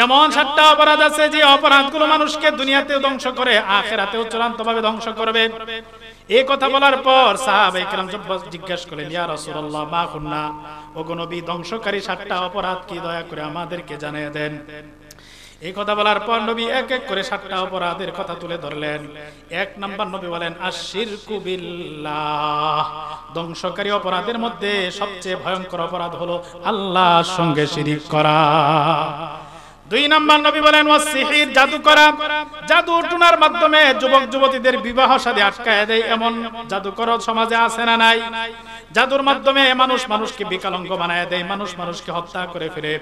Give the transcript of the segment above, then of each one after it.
এমন 7টা অপরাধ আছে যে অপরাধগুলো মানুষকে দুনিয়াতেও ধ্বংস করে, আখিরাতেও চূড়ান্তভাবে ধ্বংস করবে। এই কথা বলার পর সাহাবায়ে কেরাম জিজ্ঞাসা করলেন, ইয়া রাসূলুল্লাহ মা কুন্না, ওগো নবী ধ্বংসকারী 7টা অপরাধ কি দয়া করে আমাদেরকে জানিয়ে দেন। এই কথা বলার পর নবী এক এক করে 7টা অপরাধের কথা তুলে ধরলেন। 1 নাম্বার নবী বলেন আশিরকু বিল্লাহ, ধ্বংসকারী অপরাধের মধ্যে সবচেয়ে ভয়ঙ্কর অপরাধ হলো আল্লাহর সঙ্গে শিরিক করা। 2 নাম্বার নবী বলেন ওয়াসিহির, জাদু করা। জাদু টুনার মাধ্যমে যুবক যুবতীদের বিবাহ শাদী আটকায় দেয়, এমন জাদুকর সমাজে আছে না নাই? জাদুর মাধ্যমে মানুষ মানুষকে বিকলাঙ্গ বানায় দেয়, মানুষ মানুষকে হত্যা করে ফেলে।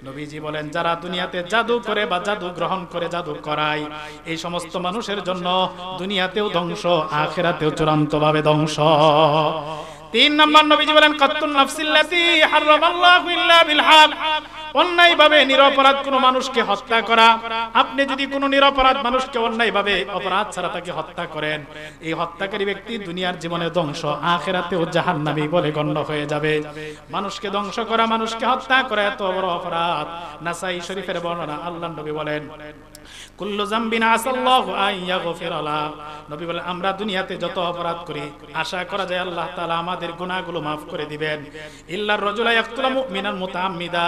নবীজি বলেন যারা দুনিয়াতে জাদু করে বা জাদু গ্রহণ করে জাদু করায়, এই সমস্ত মানুষের জন্য দুনিয়াতেও ধ্বংস, আখিরাতেও চূড়ান্তভাবে ধ্বংস। 3 নাম্বার নবীজি বলেন কাত্তুন নাফসিল্লাতী হারামাল্লাহু ইল্লা বিল হক, অন্যায়ভাবে নিরপরাধ কোনো মানুষকে হত্যা করা। আপনি যদি কোনো নিরপরাধ মানুষকে অন্যায়ভাবে অপরাধ ছাড়া তাকে হত্যা করেন, এই হত্যাকারী ব্যক্তি দুনিয়ার জীবনে ধ্বংস, আখিরাতেও জাহান্নামী বলে গণ্য হয়ে যাবে। মানুষকে ধ্বংস করা, মানুষকে হত্যা করা এত বড় অপরাধ। নাসাই শরীফের বর্ণনা, আল্লাহর নবী বলেন কুল্লু যামবিন আসাল্লাহু আন ইয়াগফিরা লা, নবী বলেন আমরা দুনিয়াতে যত অপরাধ করি আশা করা যায় আল্লাহ তাআলা আমাদের গুনাহগুলো মাফ করে দিবেন। ইল্লার রাজুলা ইয়াকতুলু মুমিনান মুতাআম্মিদা,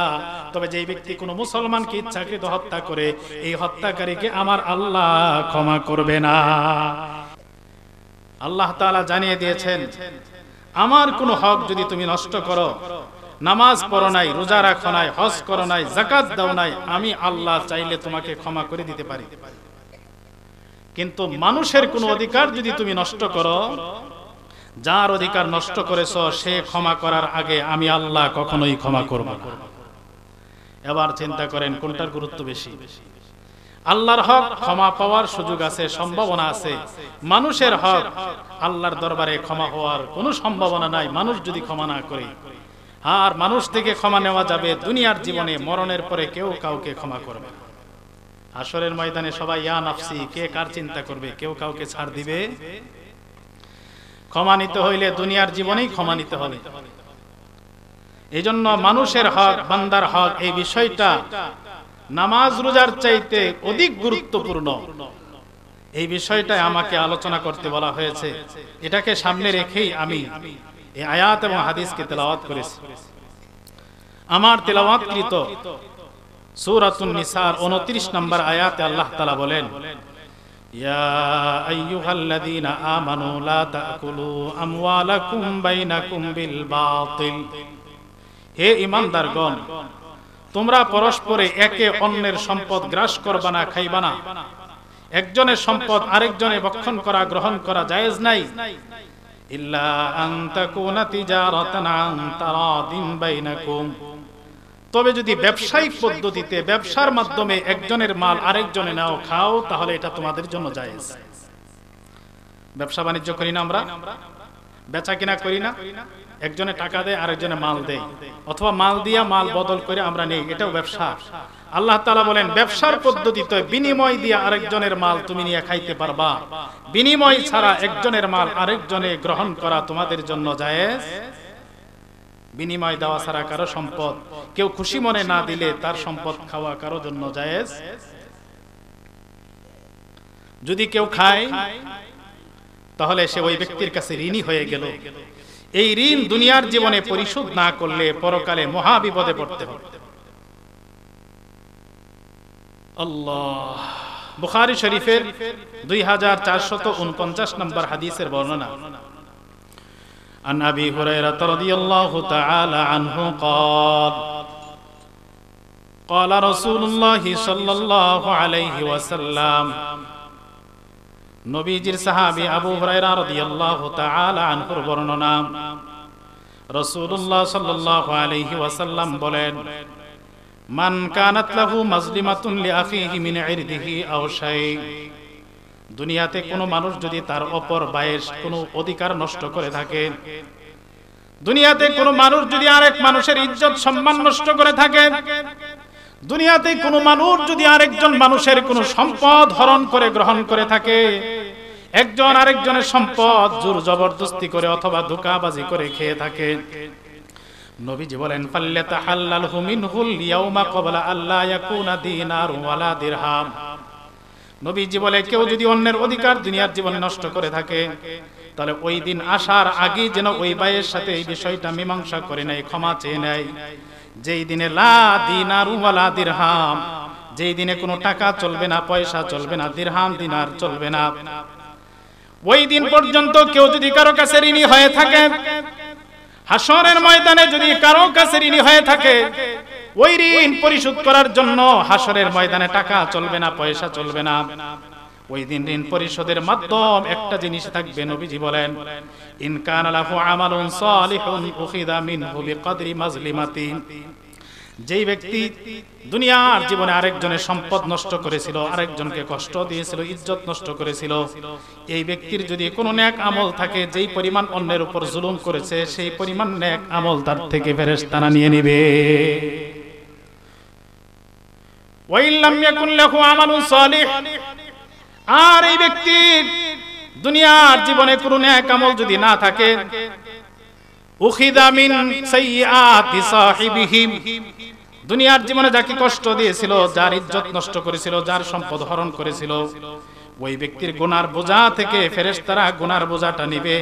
তবে যেই ব্যক্তি কোনো মুসলমানকে ইচ্ছাকৃত হত্যা করে, এই হত্যাকারীকে আমার আল্লাহ ক্ষমা করবে না। আল্লাহ তাআলা জানিয়ে দিয়েছেন আমার কোনো হক যদি তুমি নষ্ট করো, নামাজ পড়ো নাই, রোজা রাখো নাই, হজ করো নাই, যাকাত দাও নাই, আমি আল্লাহ চাইলে তোমাকে ক্ষমা করে দিতে পারি। কিন্তু মানুষের কোনো অধিকার যদি তুমি নষ্ট করো, যার অধিকার নষ্ট করেছো সে ক্ষমা করার আগে আমি আল্লাহ কখনোই ক্ষমা করব না। এবার চিন্তা করেন কোনটার গুরুত্ব বেশি? আল্লাহর হক ক্ষমা পাওয়ার সুযোগ আছে, সম্ভাবনা আছে। মানুষের হক আল্লাহর দরবারে ক্ষমা হওয়ার কোনো সম্ভাবনা নাই মানুষ যদি ক্ষমা না করে। আর মানুষ থেকে ক্ষমা নেওয়া যাবে দুনিয়ার জীবনে, মরণের পরে কেউ কাউকে ক্ষমা করবে না। হাশরের ময়দানে সবাই ইয়া নাফসি, কে কার চিন্তা করবে? কেউ কাউকে ছাড় দিবে? ক্ষমা নিতে হইলে দুনিয়ার জীবনেই ক্ষমা নিতে হবে। এই জন্য মানুষের হক, বান্দার হক, এই বিষয়টা নামাজ রোজার চাইতে অধিক গুরুত্বপূর্ণ। এই বিষয়টাই আমাকে আলোচনা করতে বলা হয়েছে। এটাকে সামনে রেখেই আমি এই আয়াত এবং হাদিসকে তেলাওয়াত করেছি। আমার তেলাওয়াতকৃত সূরাতুন নিসার 29 নম্বর আয়াতে আল্লাহ তাআলা বলেন ইয়া আইয়ুহাল্লাযীনা আমানু লা তাকুলু আমওয়ালাকুম বাইনাকুম বিল বাতিল, হে ঈমানদারগণ তোমরা পরস্পরে একে অন্যের সম্পদ গ্রাস করবা না, খাইবা না। একজনের সম্পদ আরেকজনে ভক্ষণ করা, গ্রহণ করা জায়েজ নাই। ইল্লা আন তাকুনা তিজারাতান আন তারাদিন বাইনাকুম, তবে যদি ব্যবসায়িক পদ্ধতিতে, ব্যবসার মাধ্যমে একজনের মাল আরেকজনে নাও, খাও, তাহলে এটা তোমাদের জন্য জায়েজ। ব্যবসা বাণিজ্য করি না আমরা? বেচা কিনা করি না? একজনে টাকা দেয়, আরেকজনে মাল দেয়, অথবা মাল দিয়া মাল বদল করে আমরা নেই, এটাও ব্যবসা। আল্লাহ তাআলা বলেন ব্যবসার পদ্ধতিতে বিনিময় দিয়া আরেকজনের মাল তুমি নিয়ে খাইতে পারবা, বিনিময় ছাড়া একজনের মাল আরেকজনে গ্রহণ করা তোমাদের জন্য জায়েজ। বিনিময় দেওয়া ছাড়া কারো সম্পদ কেউ খুশি মনে না দিলে তার সম্পদ খাওয়া কারো জন্য জায়েজ। যদি কেউ খায় তাহলে সে ওই ব্যক্তির কাছে ঋণী হয়ে গেল। এই ঋণ দুনিয়ার জীবনে পরিশোধ না করলে পরকালে মহা বিপদে পড়তে হবে। আল্লাহ, বুখারী শরীফের 2449 নম্বর হাদিসের বর্ণনা। عن أبي هريرة رضي الله تعالى عنه قال قال رسول الله صلى الله عليه وسلم, নবীজির সাহাবী আবু হুরায়রা রাদিয়াল্লাহু তাআলা আনহুর বর্ণনা, রাসূলুল্লাহ সাল্লাল্লাহু আলাইহি ওয়াসাল্লাম বলেন, মান কানাত লাহু মাজলিমাতুন লিআখিহি মিন ইরদিহি আও শাই, দুনিয়াতে কোনো মানুষ যদি তার অপর ভাইয়ের কোনো অধিকার নষ্ট করে থাকে, দুনিয়াতে কোনো মানুষ যদি আরেক মানুষের ইজ্জত সম্মান নষ্ট করে থাকে, দুনিয়াতে কোনো মানুষ যদি আরেকজন মানুষের কোনো সম্পদ হরণ করে গ্রহণ করে থাকে, একজন আরেকজনের সম্পদ জোর জবরদস্তি করে অথবা ধোঁকাবাজি করে খেয়ে থাকে, নবীজি বলেন ফাল্লাতাহাল্লালহু মিনহুল ইয়াউমা ক্বাবলা আল্লা ইয়াকুনা দিনার ওয়ালা দিরহাম। নবীজি বলে কেউ যদি অন্যের অধিকার দুনিয়ার জীবনে নষ্ট করে থাকে তাহলে ওই দিন আসার আগে যেন ওই ভাইয়ের সাথে এই বিষয়টা মীমাংসা করে নেয়, ক্ষমা চেয়ে নেয়। যেই দিনে লা দিনার ওয়ালা দিরহাম, যেই দিনে কোনো টাকা চলবে না, পয়সা চলবে না, দিরহাম দিনার চলবে না, ওই দিন পর্যন্ত কেউ যদি কারো কাছে ঋণী হয়ে থাকে, হাসরের ময়দানে যদি কারো কাছে ঋণী হয়ে থাকে, ওই ঋণ পরিশোধ করার জন্য হাসরের ময়দানে টাকা চলবে না, পয়সা চলবে না। ওই দিন ঋণ পরিশোধের মাধ্যম একটা জিনিস থাকবে। নবীজি বলেন ইন কানা লাহু আমালুন সালিহুন উখিদা মিনহু বিকদরি মাজলিমাতিন। যেই ব্যক্তি দুনিয়ার জীবনে আরেকজনের সম্পদ নষ্ট করেছিল, আরেকজনকে কষ্ট দিয়েছিল, ইজ্জত নষ্ট করেছিল, এই ব্যক্তির যদি কোনো নেক আমল থাকে, যেই পরিমাণ অন্যের উপর জুলুম করেছে সেই পরিমাণ নেক আমল তার থেকে ফেরেশতারা নিয়ে নেবে। ওয়া ইল্লাম ইয়াকুন লাহু আমালুন সালিহ, আর এই ব্যক্তির দুনিয়ার জীবনে কোনো নেক আমল যদি না থাকে, উখিদা মিন সাইয়্যাতি সাহিবিহি, দুনিয়ার জীবনে যাকে কষ্ট দিয়েছিল, যার ইজ্জত নষ্ট করেছিল, যার সম্পদ হরণ করেছিল, ওই ব্যক্তির গুনার বোঝা থেকে ফেরেশতারা গুনার বোঝাটা নিবে।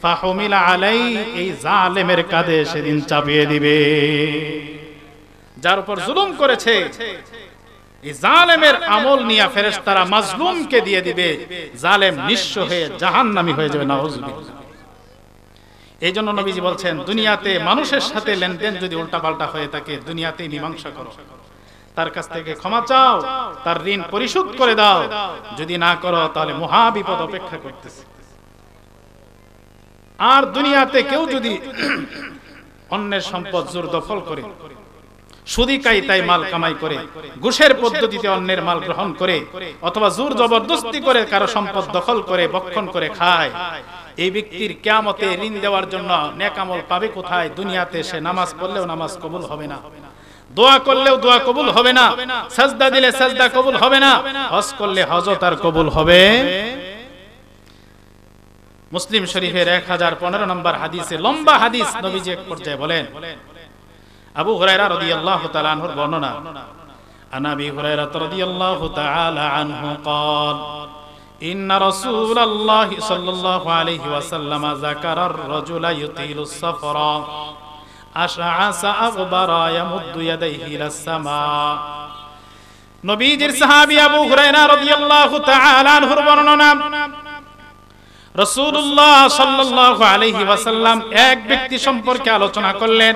ফাহুমিলা আলাই, এই জালেমের কাঁধে সেদিন চাপিয়ে দিবে। যার উপর জুলুম করেছে এই জালেমের আমল নিয়ে ফেরেশতারা মাজলুমকে দিয়ে দিবে। জালেম নিঃস্ব হয়ে জাহান্নামী হয়ে যাবে। নাউজুবিল্লাহ। এই জন্য নবীজি বলছেন দুনিয়াতে মানুষের সাথে লেনদেন যদি উল্টাপাল্টা হয়ে থাকে, দুনিয়াতেই মীমাংসা করো, তার কাছ থেকে ক্ষমা চাও, তার ঋণ পরিশোধ করে দাও। যদি না করো তাহলে মহা বিপদ অপেক্ষা করতেছে। আর দুনিয়াতে কেউ যদি অন্যের সম্পদ জোর দখল করে, সুদি কায়দায় মাল কামাই করে, ঘুষের পদ্ধতিতে অন্যের মাল গ্রহণ করে, অথবা জোর জবরদস্তি করে কারো সম্পদ দখল করে ভক্ষণ করে খায়, এই ব্যক্তির কিয়ামতে ঋণ দেওয়ার জন্য নেক আমল পাবে কোথায়? দুনিয়াতে সে নামাজ পড়লেও নামাজ কবুল হবে না, দোয়া করলেও দোয়া কবুল হবে না, সাজদা দিলে সাজদা কবুল হবে না, হজ করলে হজ তার কবুল হবে। মুসলিম শরীফের 1015 নম্বর হাদিসে, লম্বা হাদিস, নবীজি এক পর্যায়ে বলেন, আবু হুরায়রা রাদিয়াল্লাহু তাআলা আনহুর বর্ণনা, আন আবি হুরায়রা রাদিয়াল্লাহু তাআলা আনহু قال إن رسول الله صلى الله عليه وسلم ذكر الرجل يطيل السفر أشعث أغبر يمد يديه إلى السماء। নবীজির সাহাবী আবু হুরায়রা রাদিয়াল্লাহু তাআলা আনহুর বর্ণনা, রাসূলুল্লাহ সাল্লাল্লাহু আলাইহি ওয়াসাল্লাম এক ব্যক্তি সম্পর্কে আলোচনা করলেন,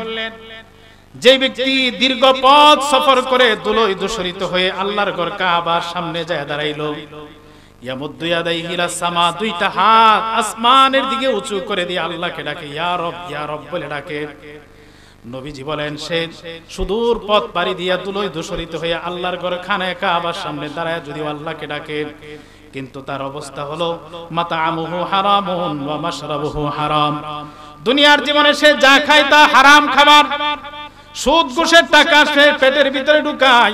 যে ব্যক্তি দীর্ঘ পথ সফর করে ধুলোয় ধূসরিত হয়ে আল্লাহর ঘর কাবার সামনে যায় দাঁড়াইলো, ইয়ামুদ্দু ইয়াদাইহি ইলাস সামা, দুইটা হাত আসমানের দিকে উঁচু করে দিয়ে আল্লাহকে ডাকে, ইয়া রব বলে ডাকে। নবীজি বলেন সে সুদূর পথ পাড়ি দিয়া ধুলোয় ধূসরিত হয়ে আল্লাহর ঘর খানায়ে কাবার সামনে দাঁড়ায় যদি আল্লাহকে ডাকে, কিন্তু তার অবস্থা হলো মাতাআমুহু হারামুন ওয়া মাশরাবুহু হারাম, দুনিয়ার জীবনে সে যা খায় তা হারাম খাবার, সুদ ঘুষের টাকা সে পেটের ভিতরে ঢুকায়,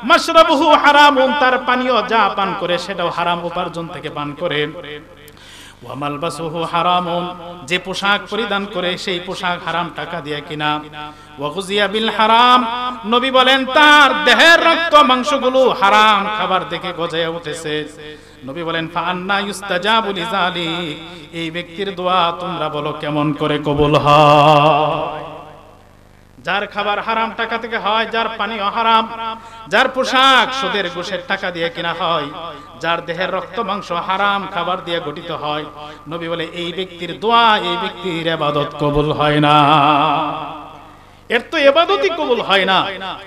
মাশরাবুহু হারামুন, তার পানীয় যা পান করে সেটাও হারাম উপার্জন থেকে পান করে, ওয়া মালবাসুহু হারামুন, যে পোশাক পরিধান করে সেই পোশাক হারাম টাকা দিয়ে কিনা, ওয়া গুজিয়া বিল হারাম, নবী বলেন তার দেহের রক্ত মাংসগুলো হারাম খাবার দেখে গজায় উঠেছে। নবী বলেন ফা আন্না ইউস্তাজাবু লিযালিক, এই ব্যক্তির দোয়া তোমরা বলো কেমন করে কবুল হয়? যার খাবার হারাম টাকা থেকে হয়, যার পানীয় হারাম, যার পোশাক সুদের ঘুষের টাকা দিয়ে কিনা হয়, যার দেহের রক্ত মাংস হারাম খাবার দিয়ে গঠিত হয়, নবী বলে এই ব্যক্তির দোয়া, এই ব্যক্তির ইবাদত কবুল হয় না। এর তো ইবাদতই কবুল হয় না,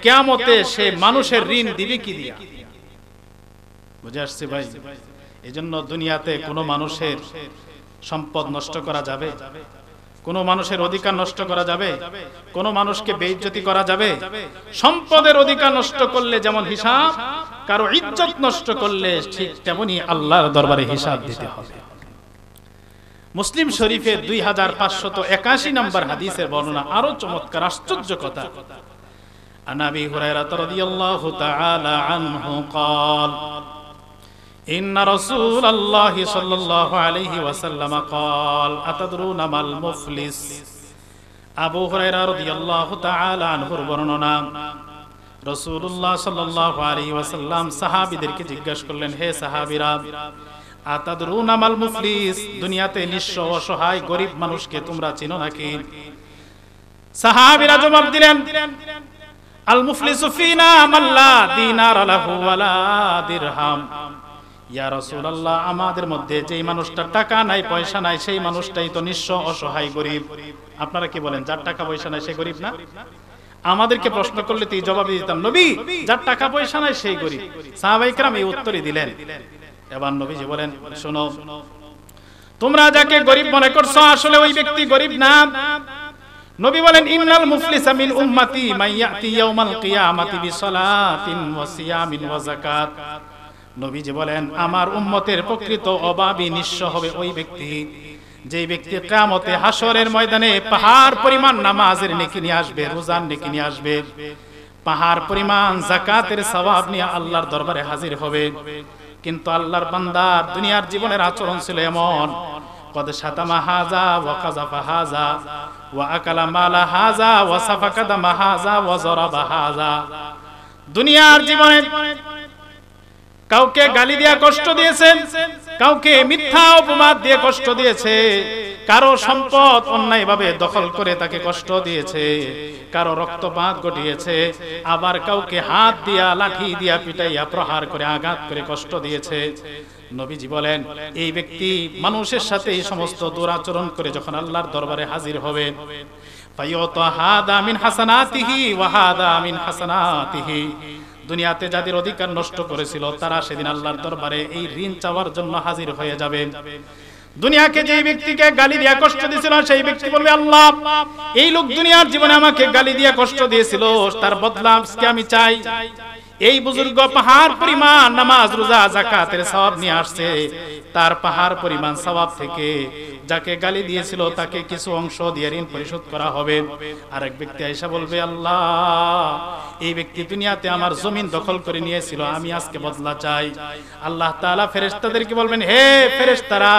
কিয়ামতে সে মানুষের ঋণ দিবে কি দিয়া? বুঝে আসছে ভাই? এজন্য দুনিয়াতে কোনো মানুষের সম্পদ নষ্ট করা যাবে, কোন মানুষের অধিকার নষ্ট করা যাবে, কোন মানুষকে বেইজ্জতি করা যাবে? সম্পদের অধিকার নষ্ট করলে যেমন হিসাব, কারো ইজ্জত নষ্ট করলে ঠিক তেমনি আল্লাহর দরবারে হিসাব দিতে হবে। মুসলিম শরীফের 2581 নম্বর হাদিসের বর্ণনা আরো চমৎকার, আশ্চর্য কথা। আন আবি হুরায়রা রাদিয়াল্লাহু তাআলা আনহু قال إن رسول الله صلى الله عليه وسلم قال أتدرون ما المفلس আবু হুরায়রা রাদিয়াল্লাহু তাআলা আনহুর বর্ণনা, রাসূলুল্লাহ সাল্লাল্লাহু আলাইহি ওয়াসাল্লাম সাহাবীদেরকে জিজ্ঞাসা করলেন, হে সাহাবীরা, আতাদরুনা মাল মুফলিস, দুনিয়াতে নিঃস্ব অসহায় গরীব মানুষকে তোমরা চিনো নাকি? সাহাবীরা জবাব দিলেন, আল মুফলিসু ফিনা মাল্লা দিনার লাহু ওয়ালা দিরহাম। ইয়া রাসূলুল্লাহ, আমাদের মধ্যে যেই মানুষটা টাকা নাই পয়সা নাই সেই মানুষটাই তো নিঃস্ব অসহায় গরীব। আপনারা কি বলেন, যার টাকা পয়সা নাই সে গরীব না? আমাদেরকে প্রশ্ন করলে তো জবাব দিতাম, নবী যার টাকা পয়সা নাই সেই গরীব। সাহাবায়ে কেরাম এই উত্তরই দিলেন। এবার নবীজি বলেন, শোনো, তোমরা যাকে গরীব মনে করছো আসলে ওই ব্যক্তি গরীব না। নবী বলেন, ইন্নাল মুফলিসা মিন উম্মতি মান ইয়াতি ইয়াউমাল কিয়ামাতি বিসালাতিন ওয়া সিয়ামিন ওয়া যাকাত। নবীজি বলেন, আমার উম্মতের প্রকৃত অভাবী নিঃস্ব হবে ওই ব্যক্তি, যে ব্যক্তি কিয়ামতে হাসরের ময়দানে পাহাড় পরিমাণ নামাজের নেকি নিয়ে আসবে, রোজার নেকি নিয়ে আসবে, পাহাড় পরিমাণ যাকাতের সওয়াব নিয়ে আল্লাহর দরবারে হাজির হবে। কিন্তু আল্লাহর বান্দা দুনিয়ার জীবনের আচরণ ছিল এমন, কদ শাতামা হাযা ওয়া কাযাফা হাযা ওয়া আকালা মালা হাযা ওয়া সাফাকা দামা হাযা ওয়া যারাবা হাযা। দুনিয়ার জীবনে কাউকে গালি দিয়া কষ্ট দিয়েছেন, কাউকে মিথ্যা অপবাদ দিয়ে কষ্ট দিয়েছে, কারো সম্পদ অন্যায়ভাবে দখল করে তাকে কষ্ট দিয়েছে, কারো রক্তপাত ঘটিয়েছে, আবার কাউকে হাত দিয়া লাঠি দিয়া পিটাইয়া প্রহার করে আঘাত করে কষ্ট দিয়েছে। নবীজি বলেন, এই ব্যক্তি মানুষের সাথে এই সমস্ত দুরাচরণ করে যখন আল্লাহর দরবারে হাজির হবে, ফায়ুতা হাদা মিন হাসানাতিহি ওয়া হাদা মিন হাসানাতিহি। দুনিয়াতে যাদের অধিকার নষ্ট করেছিল তারা সেদিন আল্লাহর দরবারে এই ঋণ চাওয়ার জন্য হাজির হয়ে যাবে। দুনিয়াকে যে ব্যক্তিকে গালি দিয়া কষ্ট দিয়েছিল সেই ব্যক্তি বলবে, আল্লাহ, এই লোক দুনিয়ার জীবনে আমাকে গালি দিয়া কষ্ট দিয়েছিল, তার বদলা আজকে আমি চাই। এই বুজুর্গ পাহাড় পরিমাণ নামাজ রোজা যাকাতের সওয়াব নিয়ে আসছে, তার পাহাড় পরিমাণ সওয়াব থেকে যাকে গালি দিয়েছিল তাকে কিছু অংশ দিয়ে ঋণ পরিশোধ করা হবে। আরেক ব্যক্তি আয়েশা বলবে, আল্লাহ, এই ব্যক্তি দুনিয়াতে আমার জমিন দখল করে নিয়েছিল, আমি আজকে বদলা চাই। আল্লাহ তাআলা ফেরেশতাদেরকে বলবেন, হে ফেরেশতারা,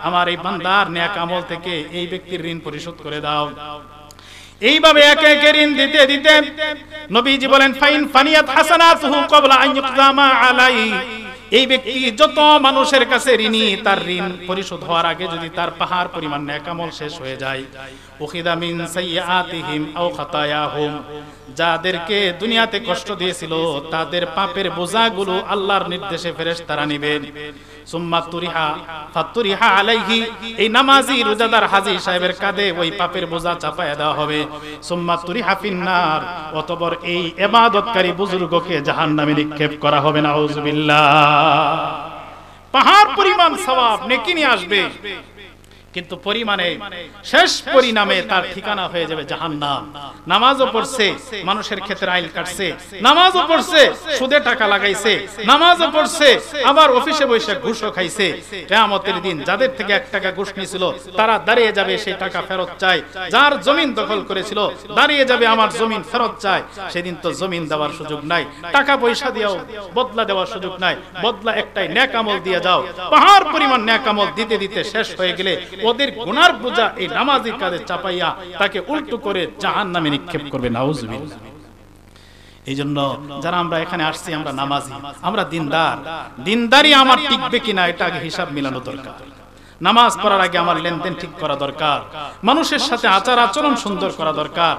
আমার এই বান্দার নেক আমল থেকে এই ব্যক্তির ঋণ পরিশোধ করে দাও। এইভাবে একে একে ঋণ দিতে দিতে নবীজি বলেন, ফাইন ফানিয়াত হাসানাতুহু ক্বাবলা আন ইউকদামা আলাইহি। এই ব্যক্তি যত মানুষের কাছে ঋণী, তার ঋণ পরিশোধ হওয়ার আগে যদি তার পাহাড় পরিমাণ নেক আমল শেষ হয়ে যায়, উখিদা মিন সাইয়্যাতিহিম আও খাতায়াহুম, যাদেরকে দুনিয়াতে কষ্ট দিয়েছিল তাদের পাপের বোঝাগুলো আল্লাহর নির্দেশে ফেরেশতারা নেবেন। সুম্মা তুরিহা ফাতুরিহা আলাইহি, এই নামাজি রোজাদার হাজী সাহেবের কাঁধে ওই পাপের বোঝা চাপায়া দেওয়া হবে। সুম্মা তুরিহা ফিন্নার, অতঃপর এই ইবাদতকারী বুজুর্গকে জাহান্নামে নিক্ষেপ করা হবে। নাউযুবিল্লাহ। পাহাড় পরিমাণ সওয়াব নেকি নিয়ে আসবে, কিন্তু পরিমাণে শেষ পরিণামে তার ঠিকানা হয়ে যাবে জাহান্নাম। নামাজও পড়ছে, মানুষের ক্ষেত্রে আইল কাটছে, নামাজও পড়ছে, সুদে টাকা লাগাইছে, নামাজও পড়ছে, আবার অফিসে বসে ঘুষও খাইছে। কিয়ামতের দিন যাদের থেকে 1 টাকা ঘুষ নিয়েছিল তারা দাঁড়িয়ে যাবে, সেই টাকা ফেরত চায়। যার জমিন দখল করেছিল দাঁড়িয়ে যাবে, আমার জমিন ফেরত চায়। সেদিন তো জমিন দেওয়ার সুযোগ নাই, টাকা পয়সা দিয়েও বদলা দেওয়ার সুযোগ নাই। বদলা একটাই, নেক আমল দিয়ে যাও। পাহাড় পরিমাণ নেক আমল দিতে দিতে শেষ হয়ে গেলে ওদের গুনার বোঝা এই নামাজি কাঁধে চাপাইয়া তাকে উল্টো করে জাহান্নামে নিক্ষেপ করবে। নাউযুবিল্লাহ। এই জন্য যারা আমরা এখানে আসছি, আমরা নামাজি, আমরা দিনদার, দিনদারি আমার টিকবে কিনা এটা আগে হিসাব মিলানো দরকার। নামাজ পড়ার আগে আমার লেনদেন ঠিক করা দরকার, মানুষের সাথে আচার আচরণ সুন্দর করা দরকার।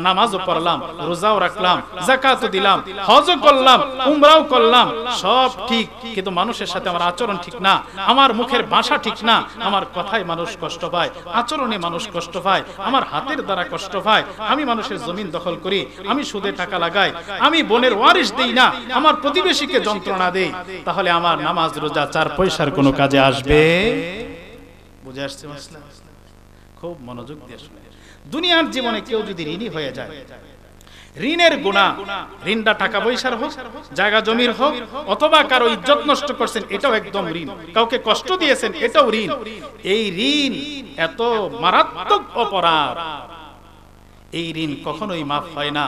নামাজও পড়লাম, রোজাও রাখলাম, যাকাতও দিলাম, হজও করলাম, উমরাও করলাম, সব ঠিক, কিন্তু মানুষের সাথে আমার আচরণ ঠিক না, আমার মুখের ভাষা ঠিক না, আমার কথায় মানুষ কষ্ট পায়, আচরণে মানুষ কষ্ট পায়, আমার হাতের দ্বারা কষ্ট পায়, আমি মানুষের জমিন দখল করি, আমি সুদে টাকা লাগাই, আমি বোনের ওয়ারিশ দেই না, আমার প্রতিবেশীকে যন্ত্রণা দেই, তাহলে আমার নামাজ রোজা 4 পয়সার কোনো কাজে আসবে? বুঝে আসছে মাসলা? খুব মনোযোগ দিয়ে শুনে। দুনিয়ার জীবনে কেউ যদি ঋণী হয়ে যায়, ঋণের গুনাহ, ঋণটা টাকা পয়সার হোক, জায়গা জমির হোক, অথবা কারো ইজ্জত নষ্ট করছেন, এটাও একদম ঋণ। কাউকে কষ্ট দিয়েছেন, এটাও ঋণ। এই ঋণ এত মারাত্মক অপরাধ, এই ঋণ কখনোই মাফ হয় না।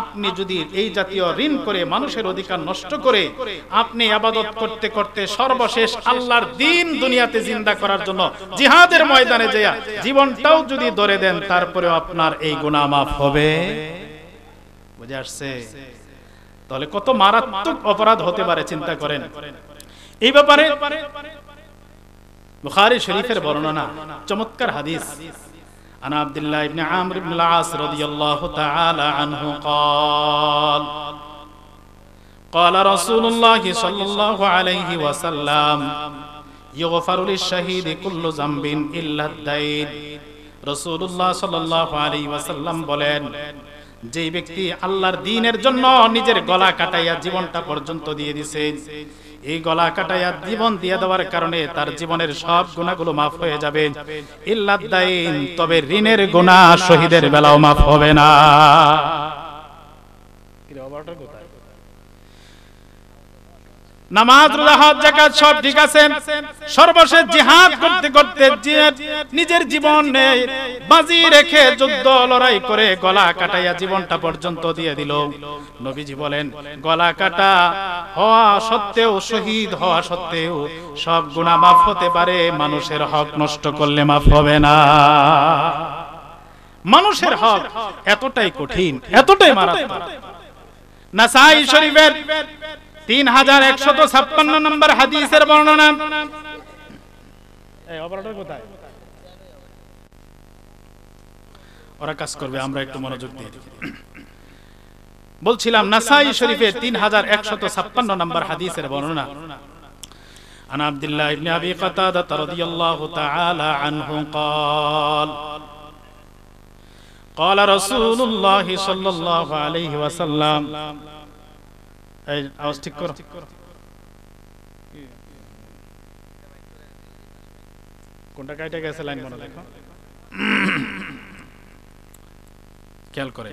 আপনি যদি এই জাতীয় ঋণ করে মানুষের অধিকার নষ্ট করে আপনি ইবাদত করতে করতে সর্বশেষ আল্লাহর দ্বীন দুনিয়াতে জিন্দা করার জন্য জিহাদের ময়দানে যেয়া জীবনটাও যদি ধরে দেন, তারপরেও আপনার এই গুনাহ মাফ হবে। বুঝে আসছে? তাহলে কত মারাত্মক অপরাধ হতে পারে চিন্তা করেন। এই ব্যাপারে বুখারী শরীফের বর্ণনা, চমৎকার হাদিস। عن عبد الله بن عمرو بن العاص رضي الله تعالى عنه قال قال رسول الله صلى الله عليه وسلم يغفر للشهيد كل ذنب إلا الدين। রাসূলুল্লাহ সাল্লাল্লাহু আলাইহি ওয়াসাল্লাম বলেন, যে ব্যক্তি আল্লাহর দ্বীনের জন্য নিজের গলা কাটাইয়া জীবনটা পর্যন্ত দিয়ে দিয়েছে, এই গলা কাটাইয়া জীবন দিয়ে দেওয়ার কারণে তার জীবনের সব গুনাহগুলো মাফ হয়ে যাবে, ইল্লাদ দাইন, তবে ঋণের গুনাহ শহীদের বেলাও মাফ হবে না। নামাজ, রোজা, হজ, যাকাত সব ঠিক আছে, সর্বশেষ জিহাদ করতে করতে নিজের জীবনে বাজি রেখে যুদ্ধ লড়াই করে গলা কাটাইয়া জীবনটা পর্যন্ত দিয়ে দিল। নবীজি বলেন, গলা কাটা হওয়া সত্ত্বেও, শহীদ হওয়া সত্ত্বেও সব গুনাহ মাফ হতে পারে, মানুষের হক নষ্ট করলে মাফ হবে না। মানুষের হক এতটাই কঠিন, এতটাই মারাত্মক। নাসাই শরীফের 3156 নম্বর হাদিসের বর্ণনা। এই অপারেটর কোথায়? ওরা কাজ করবে, আমরা একটু মনোযোগ দিয়ে দিই। বলছিলাম নাসাই শরীফের 3156 নম্বর হাদিসের বর্ণনা। عن عبد الله بن ابي قتاده رضي الله تعالى عنه قال قال رسول الله صلى الله عليه وسلم। এই আওয়াজ ঠিক করো। কোনটা কাইটা গেছে লাইন মনে দেখো, খেয়াল করে।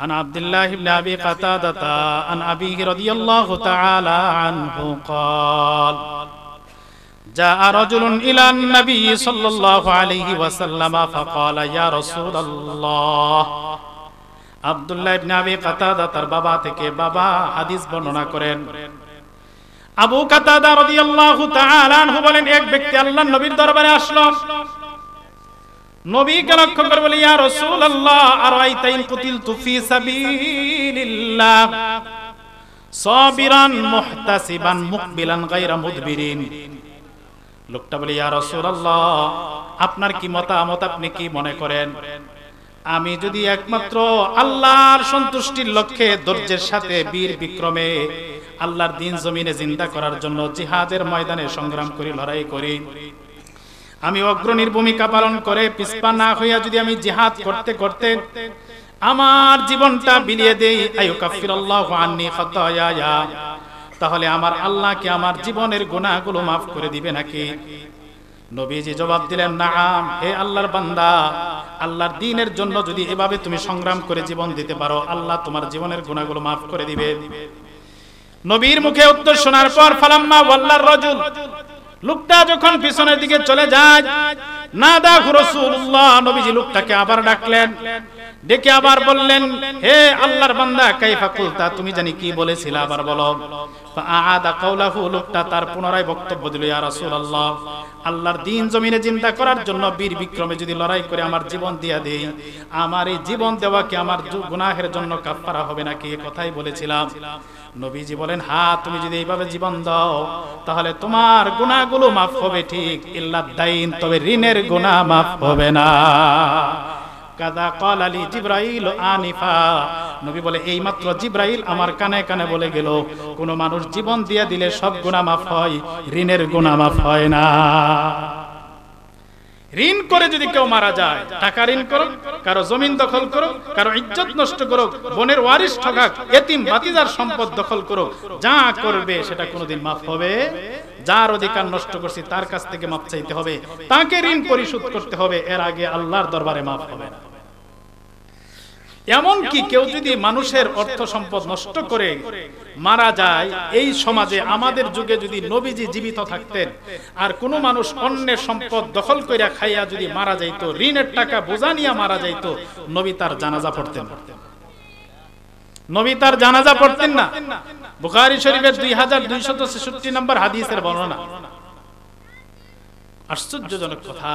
عن عبد الله بن ابي قتاده عن ابيه رضي الله تعالى عنه قال جاء رجل الى النبي صلى الله عليه وسلم فقال يا رسول الله। আব্দুল্লাহ ইবনে আবি কাতাদা তার বাবা থেকে বাবা হাদিস বর্ণনা করেন। আবু কাতাদা রাদিয়াল্লাহু তাআলা আনহু বলেন, এক ব্যক্তি আল্লাহর নবীর দরবারে আসলো। নবীকে লক্ষ্য করে বলে, ইয়া রাসূলুল্লাহ আরাইতা ইন কুতিলতু ফি সাবিলিল্লাহ সাবিরান মুহতাসিবান মুকবিলান গায়রা মুদবিরিন। লোকটা বলে, ইয়া রাসূলুল্লাহ আপনার কি মতামত, আপনি কি মনে করেন আমি যদি একমাত্র আল্লাহর সন্তুষ্টির লক্ষ্যে ধৈর্যের সাথে বীর বিক্রমে আল্লাহর দ্বীন জমিনে জিন্দা করার জন্য জিহাদের ময়দানে সংগ্রাম করি, লড়াই করি, আমি অগ্রণীর ভূমিকা পালন করে পিছপা না হইয়া যদি আমি জিহাদ করতে করতে আমার জীবনটা বিলিয়ে দেই, আয়ুকাফিরাল্লাহু আন্নী খাতায়ায়া, তাহলে আমার আল্লাহ কি আমার জীবনের গুনাহগুলো মাফ করে দিবে নাকি? নবীজি জবাব দিলেন, নাআম, হে আল্লাহর বান্দা, আল্লাহর দ্বীনের জন্য যদি এভাবে তুমি সংগ্রাম করে জীবন দিতে পারো, আল্লাহ তোমার জীবনের গুনাহগুলো মাফ করে দিবে। নবীর মুখে উত্তর শোনার পর ফালাম্মা ওয়াল্লার রাজুল, লোকটা যখন পিছনের দিকে চলে যায়, নাদাহু রাসূলুল্লাহ, নবীজি লোকটাকে আবার ডাকলেন, ডেকে আবার বললেন, হে আল্লাহর বান্দা, কাইফা কুলতা, তুমি জানি কি বলেছিলে, আবার বলো। ফাআদা কাওলাহু, লোকটা তার পুনরায় বক্তব্য দিল, ইয়া রাসূলুল্লাহ আল্লাহর দ্বীন জমিনে জিন্দা করার জন্য বীর বিক্রমে যদি লড়াই করে আমার জীবন দিয়া দেই, আমার এই জীবন দেওয়া কি আমার গুনাহের জন্য কাফারা হবে নাকি? এই কথাই বলেছিলাম। নবীজি বলেন, হ্যাঁ, তুমি যদি এইভাবে জীবন দাও তাহলে তোমার গুনাহগুলো মাফ হবে, ঠিক, ইল্লাদ দাইন, তবে ঋণের গুনাহ মাফ হবে না। কাযা ক্বালা লি জিবরাইল আনিফা, নবী বলে এইমাত্র জিবরাইল আমার কানে কানে বলে গেল, কোন মানুষ জীবন দিয়ে দিলে সব গুনাহ মাফ হয়, ঋণের গুনাহ মাফ হয় না। ঋণ করে যদি কেউ মারা যায়, টাকা ঋণ করো, কারো জমিন দখল করো, কারো ইজ্জত নষ্ট করো, বোনের ওয়ারিশ ঠকাক, এতিম ভাতিজার সম্পদ দখল করো, যা করবে সেটা কোনোদিন মাফ হবে? যার অধিকার নষ্ট করছি তার কাছ থেকে মাফ চাইতে হবে, তাকে ঋণ পরিশোধ করতে হবে, এর আগে আল্লাহর দরবারে মাফ হবে না। এমন কি কেউ যদি মানুষের অর্থ সম্পদ নষ্ট করে মারা যায়, এই সমাজে আমাদের যুগে যদি নবীজি জীবিত থাকতেন আর কোন মানুষ অন্যের সম্পদ দখল কইরা খাইয়া যদি মারা যাইতো, ঋণের টাকা বোঝা নিয়ে মারা যাইতো, নবী তার জানাজা পড়তেন? নবী তার জানাজা পড়তেন না। বুখারী শরীফের 2266 নম্বর হাদিসের বর্ণনা। আশ্চর্যজনক কথা।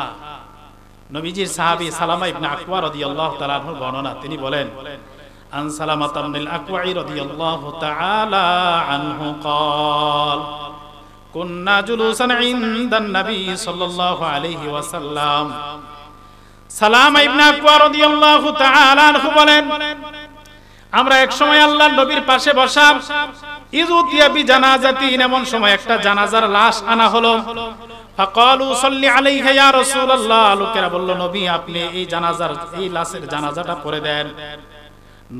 নবীজির সাহাবী সালামা ইবনে আকওয়া রাদিয়াল্লাহু তাআলা আনহু বর্ণনা, তিনি বলেন, আন সালামা ইবনুল আকওয়া রাদিয়াল্লাহু তাআলা আনহু قال কুননা জুলুসান ইনদান নবী সাল্লাল্লাহু আলাইহি ওয়াসাল্লাম। সালামা ইবনে আকওয়া রাদিয়াল্লাহু তাআলা আনহু বলেন, আমরা এক সময় আল্লাহর নবীর পাশে বসা, ইযুতিয়া বিজানাজাতিন, এমন সময় একটা জানাজার লাশ আনা হলো। ফাকালু সাল্লি আলাইহা ইয়া রাসূলুল্লাহ, লোকেরা বলল, নবী আপনি এই জানাজার, এই লাশের জানাজাটা পড়ে দেন।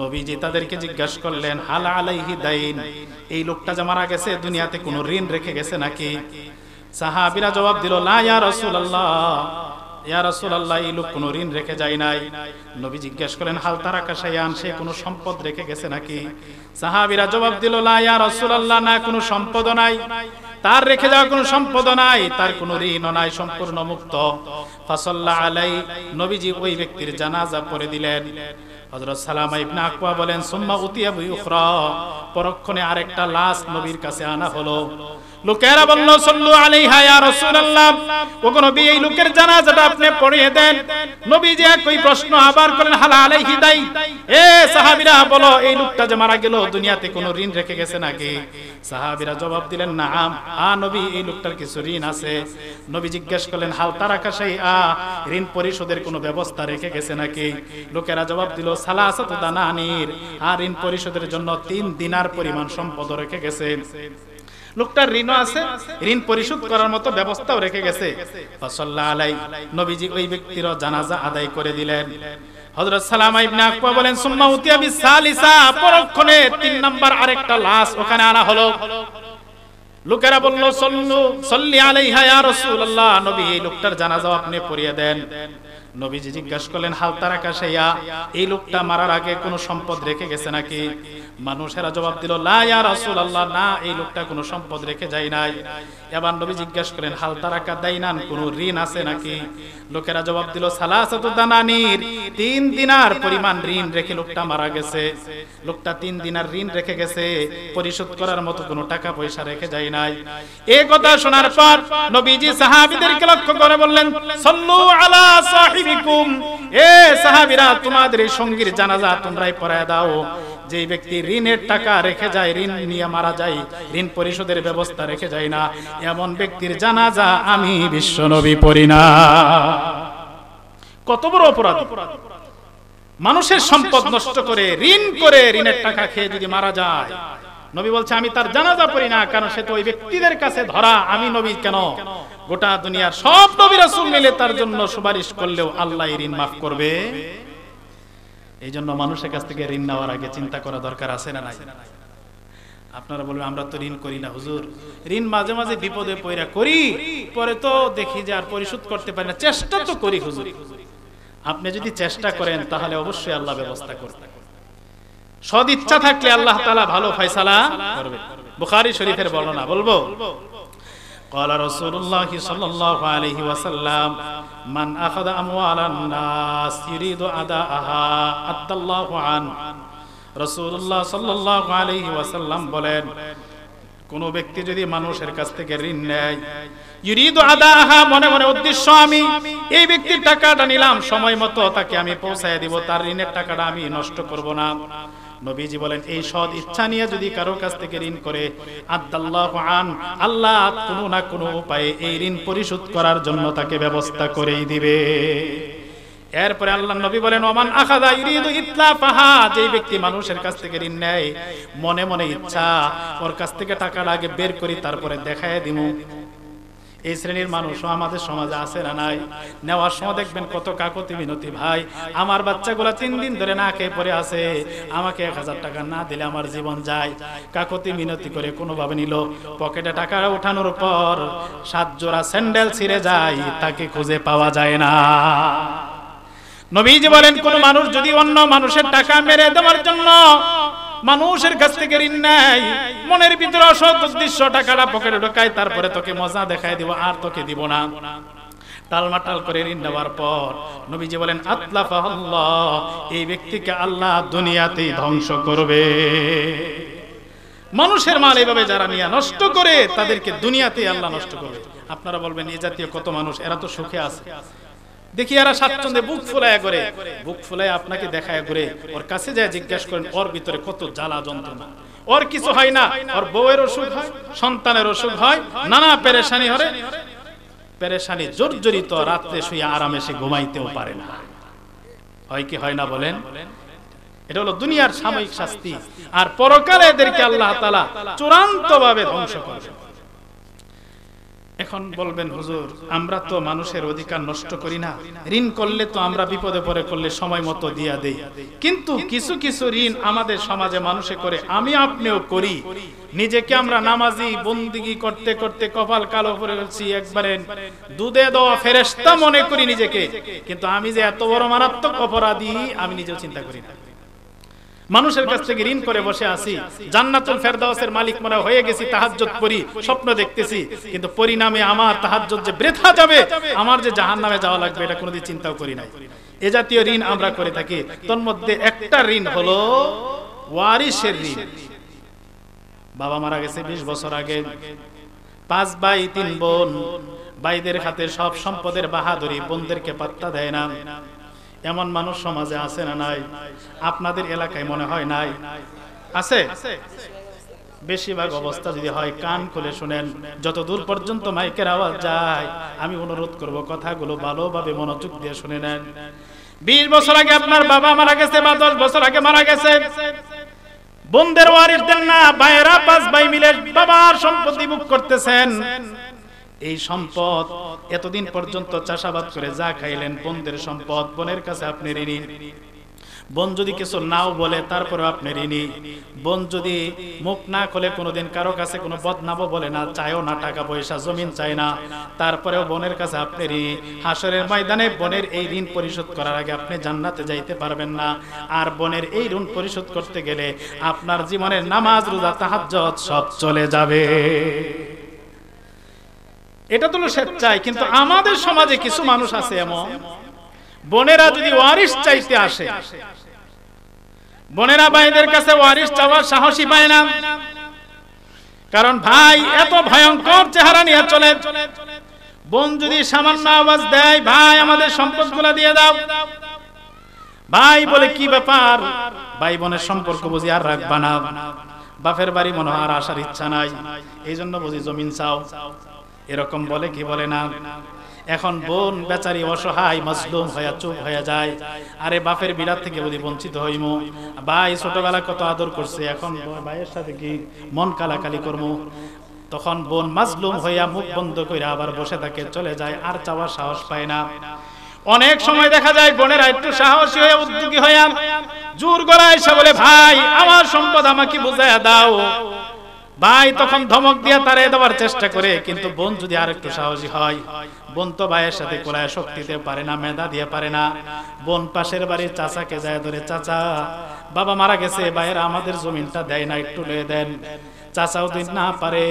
নবীজি তাদেরকে জিজ্ঞাসা করলেন, হাল আলাইহি দাইন, এই লোকটা যে মারা গেছে দুনিয়াতে কোনো ঋণ রেখে গেছে নাকি? সাহাবীরা জবাব দিল, লা ইয়া রাসূলুল্লাহ, ইয়া রাসূলুল্লাহ, এই লোক কোনো ঋণ রেখে যায় নাই। নবী জিজ্ঞাসা করেন, হাল তারাকা শাইআন, সে কোনো সম্পদ রেখে গেছে নাকি? সাহাবীরা জবাব দিল, লা ইয়া রাসূলুল্লাহ, না কোনো সম্পদ নাই, তার রেখে যাওয়া কোনো সম্পদ নাই, তার কোনো ঋণও নাই, সম্পূর্ণ মুক্ত। ফাসাল্লা আলাই, নবীজি ওই ব্যক্তির জানাজা পড়ে দিলেন। হযরত সালামা ইবনে আকওয়া বলেন, সুম্মা উতিয়া বি উখরা, পরক্ষণে আরেকটা লাশ নবীর কাছে আনা হলো। লোকেরা বলল, সাল্লু আলাইহা ইয়া রাসূলুল্লাহ, ওগো নবী এই লোকের জানাজাটা আপনি পড়িয়ে দেন। নবীজি একই প্রশ্ন আবার করেন, হাল আলাইহি দাই, এ সাহাবীরা বলো, এই লোকটা যে মারা গেল দুনিয়াতে কোনো ঋণ রেখে গেছে নাকি? সাহাবীরা জবাব দিলেন, নাআম, নবী এই লোকটার কিছু ঋণ আছে। নবী জিজ্ঞাসা করলেন, হাল তারাকা শাইআ, ঋণ পরিশোধের কোনো ব্যবস্থা রেখে গেছে নাকি? লোকেরা জবাব দিল, সালাসাতু দানানির, আর ঋণ পরিশোধের জন্য 3 দিনার পরিমাণ সম্পদ রেখে গেছে। লোকটার ঋণও আছে, ঋণ পরিশোধ করার মতো ব্যবস্থাও রেখে গেছে। ফাসাল্লাল্লাহু আলাইহি, নবীজি ওই ব্যক্তির জানাজা আদায় করে দিলেন। হযরত সালামা ইবনে আকওয়া বলেন, সুম্মা উতিয়া বিসালিসা, পরক্ষণে 3 নাম্বার আরেকটা লাশ ওখানে আনা হলো। লোকেরা বলল, সাল্লি আলাইহা ইয়া রাসূলুল্লাহ, নবী এই লোকটার জানাজা আপনি পড়িয়ে দেন। নবীজি জিজ্ঞাসা করলেন, হাল তারাকা শাইআ, এই লোকটা মারার আগে কোনো সম্পদ রেখে গেছে নাকি? মানুষেরা জবাব দিল, লা ইয়া রাসূলুল্লাহ, না এই লোকটা কোনো সম্পদ রেখে যায় নাই। এবার নবী জিজ্ঞাসা করেন, হাল তারাকা দাইনান, কোনো ঋণ আছে নাকি? লোকেরা জবাব দিল, সালাসাতু দানানির, 3 দিনার পরিমাণ ঋণ রেখে লোকটা মারা গেছে। লোকটা 3 দিনার ঋণ রেখে গেছে, পরিশোধ করার মতো কোনো টাকা পয়সা রেখে যায় নাই। এই কথা শোনার পর নবীজি সাহাবীদেরকে লক্ষ্য করে বললেন, সাল্লু আলা সাহিবিকুম, এ সাহাবীরা তোমাদের এই সঙ্গীর জানাজা তোমরাই পড়ায় দাও। যে ব্যক্তি ঋণের টাকা রেখে যায়, ঋণ নিয়ে মারা যায়, ঋণ পরিশোধের ব্যবস্থা রেখে যায় না, এমন ব্যক্তির জানাজা আমি বিশ্বনবী পড়ি না। কত বড় অপরাধ! মানুষের সম্পদ নষ্ট করে, ঋণ করে, ঋণের টাকা খেয়ে যদি মারা যায়, নবী বলছে আমি তার জানাজা পড়ি না, কারণ সে তো ওই ব্যক্তিদের কাছে ধরা। আমি নবী কেন, গোটা দুনিয়ার সব নবী রাসূল মিলে তার জন্য সুপারিশ করলেও আল্লাহ ঋণ মাফ করবে। এই জন্য মানুষের কাছ থেকে ঋণ নেওয়ার আগে চিন্তা করা দরকার আছে না নাই? আপনারা বলবেন, আমরা তো ঋণ করি না হুজুর, ঋণ মাঝে মাঝে বিপদে পড়া করি, পরে তো দেখি যে আর পরিশোধ করতে পারি না, চেষ্টা তো করি হুজুর। আপনি যদি চেষ্টা করেন তাহলে অবশ্যই আল্লাহ ব্যবস্থা করবে। সদ ইচ্ছা থাকলে আল্লাহ তাআলা ভালো ফয়সালা করবে। বুখারী শরীফের বর্ণনা বলবো, قال رسول الله صلى الله عليه وسلم من أخذ أموال الناس يريد أداءها أدى الله عنه। রাসূলুল্লাহ সাল্লাল্লাহু আলাইহি ওয়াসাল্লাম বলেন, কোন ব্যক্তি যদি মানুষের কাছ থেকে ঋণ নেয়, ইউরিদু আদাহা, মনে মনে উদ্দেশ্য আমি এই ব্যক্তির টাকাটা নিলাম, সময় মতো তাকে আমি পৌঁছায় দিব, তার ঋণের টাকাটা আমি নষ্ট করব না। নবীজি বলেন, এই সৎ ইচ্ছা নিয়ে যদি কারো কাছ থেকে ঋণ করে, আদাল্লাহু আন, আল্লাহ কোনো না কোনো উপায়ে এই ঋণ পরিশোধ করার জন্য তাকে ব্যবস্থা করেই দিবে। এরপরে আল্লাহর নবী বলেন, ওমান আখাযা ইউরিদু ইতলাফাহা, যে ব্যক্তি মানুষের কাছ থেকে ঋণ নেয়, মনে মনে ইচ্ছা ওর কাছ থেকে টাকাটা আগে বের করি তারপরে দেখায় দিমু। এই শ্রেণীর মানুষও আমাদের সমাজে আছে না নাই? নেওয়ার সময় দেখবেন কত কাকতি মিনতি, ভাই আমার বাচ্চাগুলা 3 দিন ধরে না খেয়ে পড়ে আছে, আমাকে 1000 টাকা না দিলে আমার জীবন যায়। কাকতি মিনতি করে কোনোভাবে নিল, পকেটে টাকা ওঠানোর পর 7 জোড়া স্যান্ডেল ছিঁড়ে যায়, তাকে খুঁজে পাওয়া যায় না। নবীজি বলেন কোন মানুষ যদি অন্য মানুষের টাকা মেরে দেওয়ার জন্য মানুষের কাছ থেকে ঋণ নেয়, মনের ভিতরে অসৎ উদ্দেশ্য টাকাটা পকেটে ঢোকায়, তারপরে তোকে মজা দেখায় দিব আর তোকে দিব না, টালমাটাল করে ঋণ নেওয়ার পর নবীজি বলেন আতলাফাল্লাহ, এই ব্যক্তিকে আল্লাহ দুনিয়াতেই ধ্বংস করবে। মানুষের মাল এইভাবে যারা নিয়ে নষ্ট করে তাদেরকে দুনিয়াতেই আল্লাহ নষ্ট করবে। আপনারা বলবেন এই জাতীয় কত মানুষ, এরা তো সুখে আছে, দেখি এরা স্বাচ্ছন্দ্যে বুক ফুলায় করে, বুক ফুলায় আপনাকে দেখায় করে, ওর কাছে যায় জিজ্ঞাসা করেন ওর ভিতরে কত জ্বালা যন্ত্রণা, ওর কিছু হয় না, ওর বউয়ের অসুখ হয়, সন্তানের অসুখ হয়, নানা পেরেশানি হয়, পেরেশানি জর্জরিত, রাত্রে শুয়ে আরামে সে ঘুমাইতেও পারে না, হয় কি হয় না বলেন? এটা হলো দুনিয়ার সাময়িক শাস্তি, আর পরকালে এদেরকে আল্লাহ তাআলা চূড়ান্তভাবে ধ্বংস করবে। এখন বলবেন হুজুর আমরা তো মানুষের অধিকার নষ্ট করি না, ঋণ করলে তো আমরা বিপদে পড়ে করলে সময় মতো দিয়া দেই, কিন্তু কিছু কিছু ঋণ আমাদের সমাজে মানুষে করে, আমি আপনিও করি। নিজেকে আমরা নামাজি বন্দিগি করতে করতে কপাল কালো করে ফেলছি, একবারে দুধে দেওয়া ফেরেশতা মনে করি নিজেকে, কিন্তু আমি যে এত বড় মারাত্মক অপরাধী আমি নিজেও চিন্তা করি না। মানুষের কাছ থেকে ঋণ করে বসে আছি, জান্নাতুল ফেরদাউসের মালিক মনে হয়ে গেছি, তাহাজ্জুদ পড়ি, স্বপ্ন দেখতেছি, কিন্তু পরিণামে আমার তাহাজ্জুদ যে বৃথা যাবে, আমার যে জাহান্নামে যাওয়া লাগবে, এটা কোনোদিন চিন্তাও করি নাই। এ জাতীয় ঋণ আমরা করে থাকি। তোর মধ্যে একটা ঋণ হলো ওয়ারিসের ঋণ। বাবা মারা গেছে 20 বছর আগে, 5 ভাই 3 বোন, ভাইদের হাতে সব সম্পদের বাহাদুরি, বোনদেরকে পাত্তা দেয় না। এমন মানুষ সমাজে আছে না নাই? আপনাদের এলাকায় মনে হয় নাই? আছে? বেশিরভাগ অবস্থা যদি হয় কান খুলে শুনেন, যত দূর পর্যন্ত মাইকের আওয়াজ যায় আমি অনুরোধ করব কথাগুলো ভালোভাবে মনোযোগ দিয়ে শুনে নেন। 20 বছর আগে আপনার বাবা মারা গেছে বা 10 বছর আগে মারা গেছে, বোনদের ওয়ারিস দেন না, ভাইয়েরা 5 ভাই মিলে বাবার সম্পত্তি ভোগ করতেছেন। এই সম্পদ এতদিন পর্যন্ত চাষাবাদ করে যা খাইলেন, বোনদের সম্পদ, বোনের কাছে আপনি ঋণী। বোন যদি কিছু নাও বলে তারপরে আপনি ঋণী। বোন যদি মুখ না খোলে কোনোদিন কারো কাছে কোনো বদনামও বলে না, চায়ও না টাকা পয়সা জমিন চায় না, তারপরেও বোনের কাছে আপনি ঋণী। হাসরের ময়দানে বোনের এই ঋণ পরিশোধ করার আগে আপনি জান্নাতে যাইতে পারবেন না। আর বোনের এই ঋণ পরিশোধ করতে গেলে আপনার জীবনের নামাজ রোজা তাহাজ্জুদ সব চলে যাবে। এটা তো স্বেচ্ছায়, কিন্তু আমাদের সমাজে কিছু মানুষ আছে এমন, বোনেরা যদি ওয়ারিস চাইতে আসে, বোনেরা ভাইদের কাছে ওয়ারিস চাওয়ার সাহসী পায় না, কারণ ভাই এত ভয়ঙ্কর চেহারা নিয়ে চলে। বোন যদি সামান্য আওয়াজ দেয়, ভাই আমাদের সম্পদগুলো দিয়ে দাও, ভাই বলে কি ব্যাপার, ভাই বোনের সম্পর্ক বুঝি আর রাখবা না, বাপের বাড়ি মনে হয় আর আসার ইচ্ছা নাই, এই জন্য বুঝি জমিন চাও, এরকম বলে কি বলে না? এখন বোন বেচারি অসহায় মাজলুম হয়ে চুপ হয়ে যায়, আরে বাপের বিরাট থেকে বুঝি বঞ্চিত হইমু, ভাই ছোটবেলা কত আদর করছে, এখন ভাইয়ের সাথে কি মন কালাকালি করবো, তখন বোন মাজলুম হইয়া মুখ বন্ধ করে আবার বসে থাকে, চলে যায়, আর চাওয়ার সাহস পায় না। অনেক সময় দেখা যায় বোনেরা একটু সাহসী হয়ে উদ্যোগী হইয়া জোর গলায় এসে বলে, ভাই আমার সম্পদ আমাকে বুঝাইয়া দাও, ভাই তখন ধমক দিয়া তারে দেওয়ার চেষ্টা করে, কিন্তু বোন যদি আর একটু সাহসী হয়, বোন তো ভাইয়ের সাথে কোলায় শক্তি দিতে পারে না, মেধা দিয়ে পারে না, বোন পাশের বাড়ির চাচাকে যায় ধরে, চাচা বাবা মারা গেছে, ভাইয়েরা আমাদের জমিনটা দেয় না, একটু লয়ে দেন। চাচাও যদি না পারে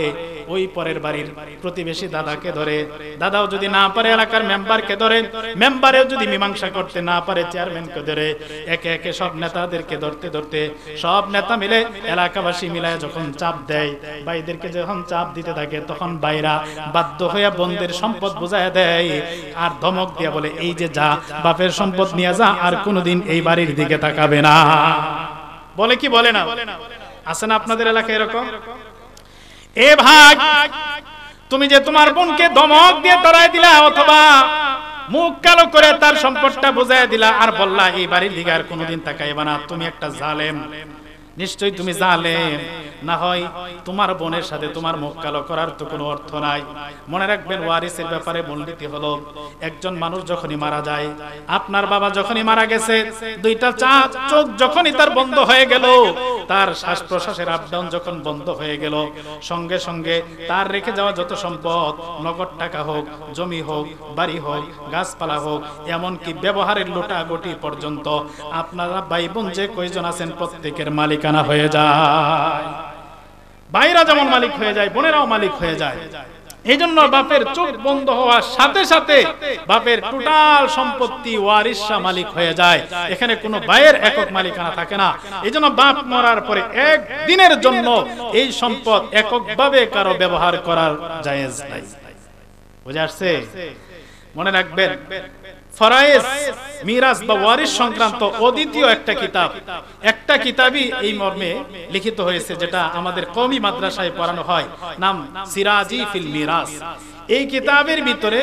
ওই পরের বাড়ির প্রতিবেশী দাদাকে ধরে, দাদাও যদি না পারে এলাকার মেম্বারকে ধরে, মেম্বারেও যদি মীমাংসা করতে না পারে চেয়ারম্যানকে ধরে, একে একে সব নেতাদেরকে ধরতে ধরতে সব নেতা মিলে এলাকাবাসী মিলায় যখন চাপ দেয়, ভাইদেরকে যখন চাপ দিতে থাকে, তখন ভাইরা বাধ্য হয়ে বোনদের সম্পদ বুঝায় দেয় আর ধমক দিয়ে বলে, এই যে যা বাপের সম্পদ নিয়ে যা, আর কোনোদিন এই বাড়ির দিকে তাকাবে না। বলে কি বলে না? আছে না আপনাদের এলাকায় এরকম? এ ভাই তুমি যে তোমার বোনকে ধমক দিয়ে তাড়ায় দিলা, অথবা মুখ কালো করে তার সম্পদটা বুঝায় দিলা, আর বললা এই বাড়ির দিকে আর কোনোদিন তাকাইবা না, তুমি একটা জালেম, নিশ্চয়ই তুমি জালেম। না হয় তোমার বোনের সাথে তোমার মুখ কালো করার তো কোনো অর্থ নাই। মনে রাখবেন, ওয়ারিসের ব্যাপারে মূলনীতি হলো, একজন মানুষ যখনই মারা যায়, আপনার বাবা যখনই মারা গেছে, দুইটা চোখ যখনই তার বন্ধ হয়ে গেল, তার শ্বাস প্রশ্বাসের আপ ডাউন যখন বন্ধ হয়ে গেল, সঙ্গে সঙ্গে তার রেখে যাওয়া যত সম্পদ, নগদ টাকা হোক, জমি হোক, বাড়ি হোক, গাছপালা হোক, এমনকি ব্যবহারের লোটাগুটি পর্যন্ত আপনারা ভাই বোন যে কয়জন আছেন প্রত্যেকের মালিকানা হয়ে যায়। ভাইরা যেমন মালিক হয়ে যায়, বোনেরাও মালিক হয়ে যায়। এই জন্য বাপের চোখ বন্ধ হওয়ার সাথে সাথে বাপের টোটাল সম্পত্তি ওয়ারিসা মালিক হয়ে যায়। এখানে কোনো ভাইয়ের একক মালিকানা থাকে না। এই জন্য বাপ মরার পরে একদিনের জন্য এই সম্পদ এককভাবে কারো ব্যবহার করার জায়েজ নাই। বুঝে আসছে? মনে রাখবেন, ফরায়েজ, মিরাস বা ওয়ারিস সংক্রান্ত অদ্বিতীয় একটা কিতাবই এই মর্মে লিখিত হয়েছে, যেটা আমাদের কওমি মাদ্রাসায় পড়ানো হয়, নাম সিরাজি ফিল মিরাস। এই কিতাবের ভিতরে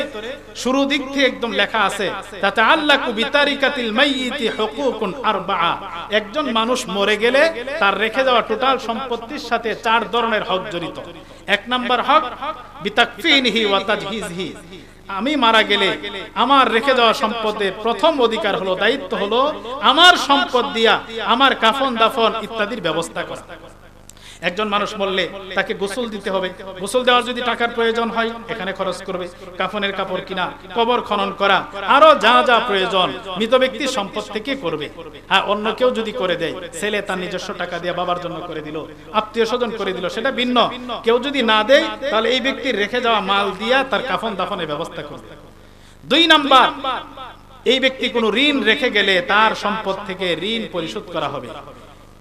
শুরু দিক থেকে একদম লেখা আছে, তাতাআল্লাকু বিতারিকাতিল মাইয়িতি হুকুকুন আরবাআ। একজন মানুষ মরে গেলে তার রেখে যাওয়া টোটাল সম্পত্তির সাথে 4 ধরনের হক জড়িত। 1 নাম্বার হক বিতাকফিনিহি ওয়া তাজহিজিহি। আমি মারা গেলে আমার রেখে যাওয়া সম্পদের প্রথম অধিকার হলো, দায়িত্ব হলো আমার সম্পদ দিয়া আমার কাফন দাফন ইত্যাদির ব্যবস্থা করা। একজন মানুষ মরলে তাকে গোসল দিতে হবে। গোসল দেওয়ার যদি টাকার প্রয়োজন হয় এখানে খরচ করবে, কাফনের কাপড় কিনা, কবর খনন করা, আরো যা যা প্রয়োজন মৃত ব্যক্তির সম্পদ থেকে করবে। হ্যাঁ, অন্য কেউ যদি করে দেয়, ছেলে তার নিজস্ব টাকা দিয়ে বাবার জন্য করে দিল, আত্মীয় স্বজন করে দিল, সেটা ভিন্ন। কেউ যদি না দেয় তাহলে এই ব্যক্তির রেখে যাওয়া মাল দিয়া তার কাফন দাফনের ব্যবস্থা করবে। 2 নাম্বার, এই ব্যক্তি কোনো ঋণ রেখে গেলে তার সম্পদ থেকে ঋণ পরিশোধ করা হবে।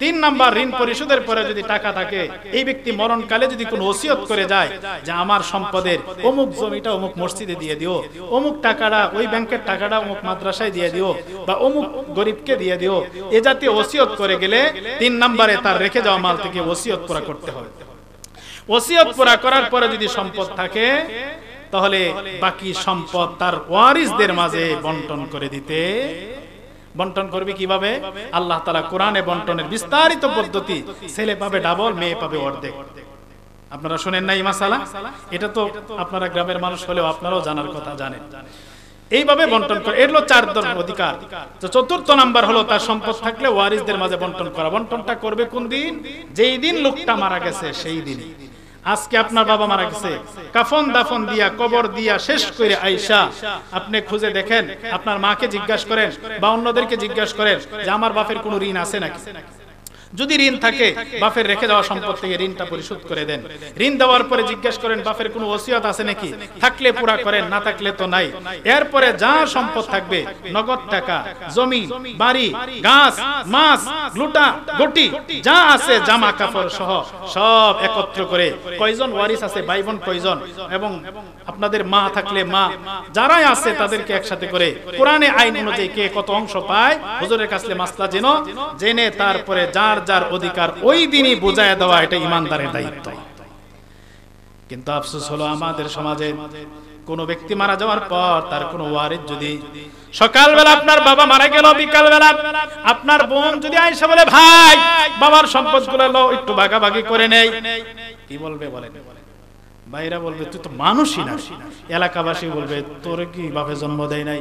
3 নাম্বার, ঋণ পরিশোধের পরে যদি টাকা থাকে, এই ব্যক্তি মরণকালে যদি কোনো ওসিয়ত করে যায় যে আমার সম্পদের অমুক জমিটা অমুক মসজিদে দিয়ে দিও, অমুক টাকাটা ওই ব্যাংকের টাকাটা অমুক মাদ্রাসায় দিয়ে দিও, বা অমুক গরিবকে দিয়ে দিও, এ জাতীয় ওসিয়ত করে গেলে 3 নম্বরে তার রেখে যাওয়া মাল থেকে ওসিয়ত পুরা করতে হবে। ওসিয়ত পুরা করার পরে যদি সম্পদ থাকে তাহলে বাকি সম্পদ তার ওয়ারিসদের মাঝে বন্টন করে দিতে। বন্টন করবে কিভাবে? আল্লাহ তাআলা কোরআনে বন্টনের বিস্তারিত পদ্ধতি, ছেলে পাবে ডাবল, মেয়ে পাবে অর্ধেক। আপনারা শুনেন না এই মাসালা? এটা তো আপনারা গ্রামের মানুষ হলেও আপনারাও জানার কথা জানেন। এইভাবে বন্টন করে, এর হলো 4 ধরনের অধিকার। তো 4র্থ নাম্বার হলো তার সম্পদ থাকলে ওয়ারিসদের মাঝে বন্টন করা। বন্টনটা করবে কোন দিন? যেই দিন লোকটা মারা গেছে সেই দিনই। আজকে আপনার বাবা মারা গেছে, কাফন দাফন দিয়া কবর দিয়া শেষ করে আইসা আপনি খুঁজে দেখেন, আপনার মাকে জিজ্ঞাসা করেন বা অন্যদেরকে জিজ্ঞাসা করেন যে আমার বাপের কোনো ঋণ আছে নাকি। যদি ঋণ থাকে বাপের রেখে যাওয়া সম্পদ থেকে ঋণটা পরিশোধ করে দেন। ঋণ দেওয়ার পরে জিজ্ঞাসা করেন বাপের কোনো ওসিয়ত আছে নাকি, থাকলে পুরা করেন, না থাকলে তো নাই। এরপরে যা সম্পদ থাকবে, নগদ টাকা, জমি, বাড়ি, গাছ, মাছ, লুটা, গটি, যা আছে জামা কাপড় সহ সব একত্র করে, কয়জন ওয়ারিস আছে, ভাই বোন কয়জন, এবং আপনাদের মা থাকলে মা, যারাই আছে তাদেরকে একসাথে করে কোরআনে আইন অনুযায়ী কে কত অংশ পায় হুজুরের কাছে মাসলা জেনে তারপরে যার যার অধিকার ওই দিনই বুঝায় দেওয়া, এটা ইমানদারের দায়িত্ব। কিন্তু আফসোস হলো আমাদের সমাজে কোন ব্যক্তি মারা যাওয়ার পর তার কোন ওয়ারিস, যদি সকালবেলা আপনার বাবা মারা গেল, বিকালবেলা আপনার বোন যদি আইসা বলে ভাই বাবার সম্পদগুলো লো একটু ভাগাভাগি করে নেই, কি বলবে বলেন? ভাইরা বলবে তুই তো মানুষই না। এলাকাবাসী বলবে তোর কি বাপে জন্ম দেয় নাই,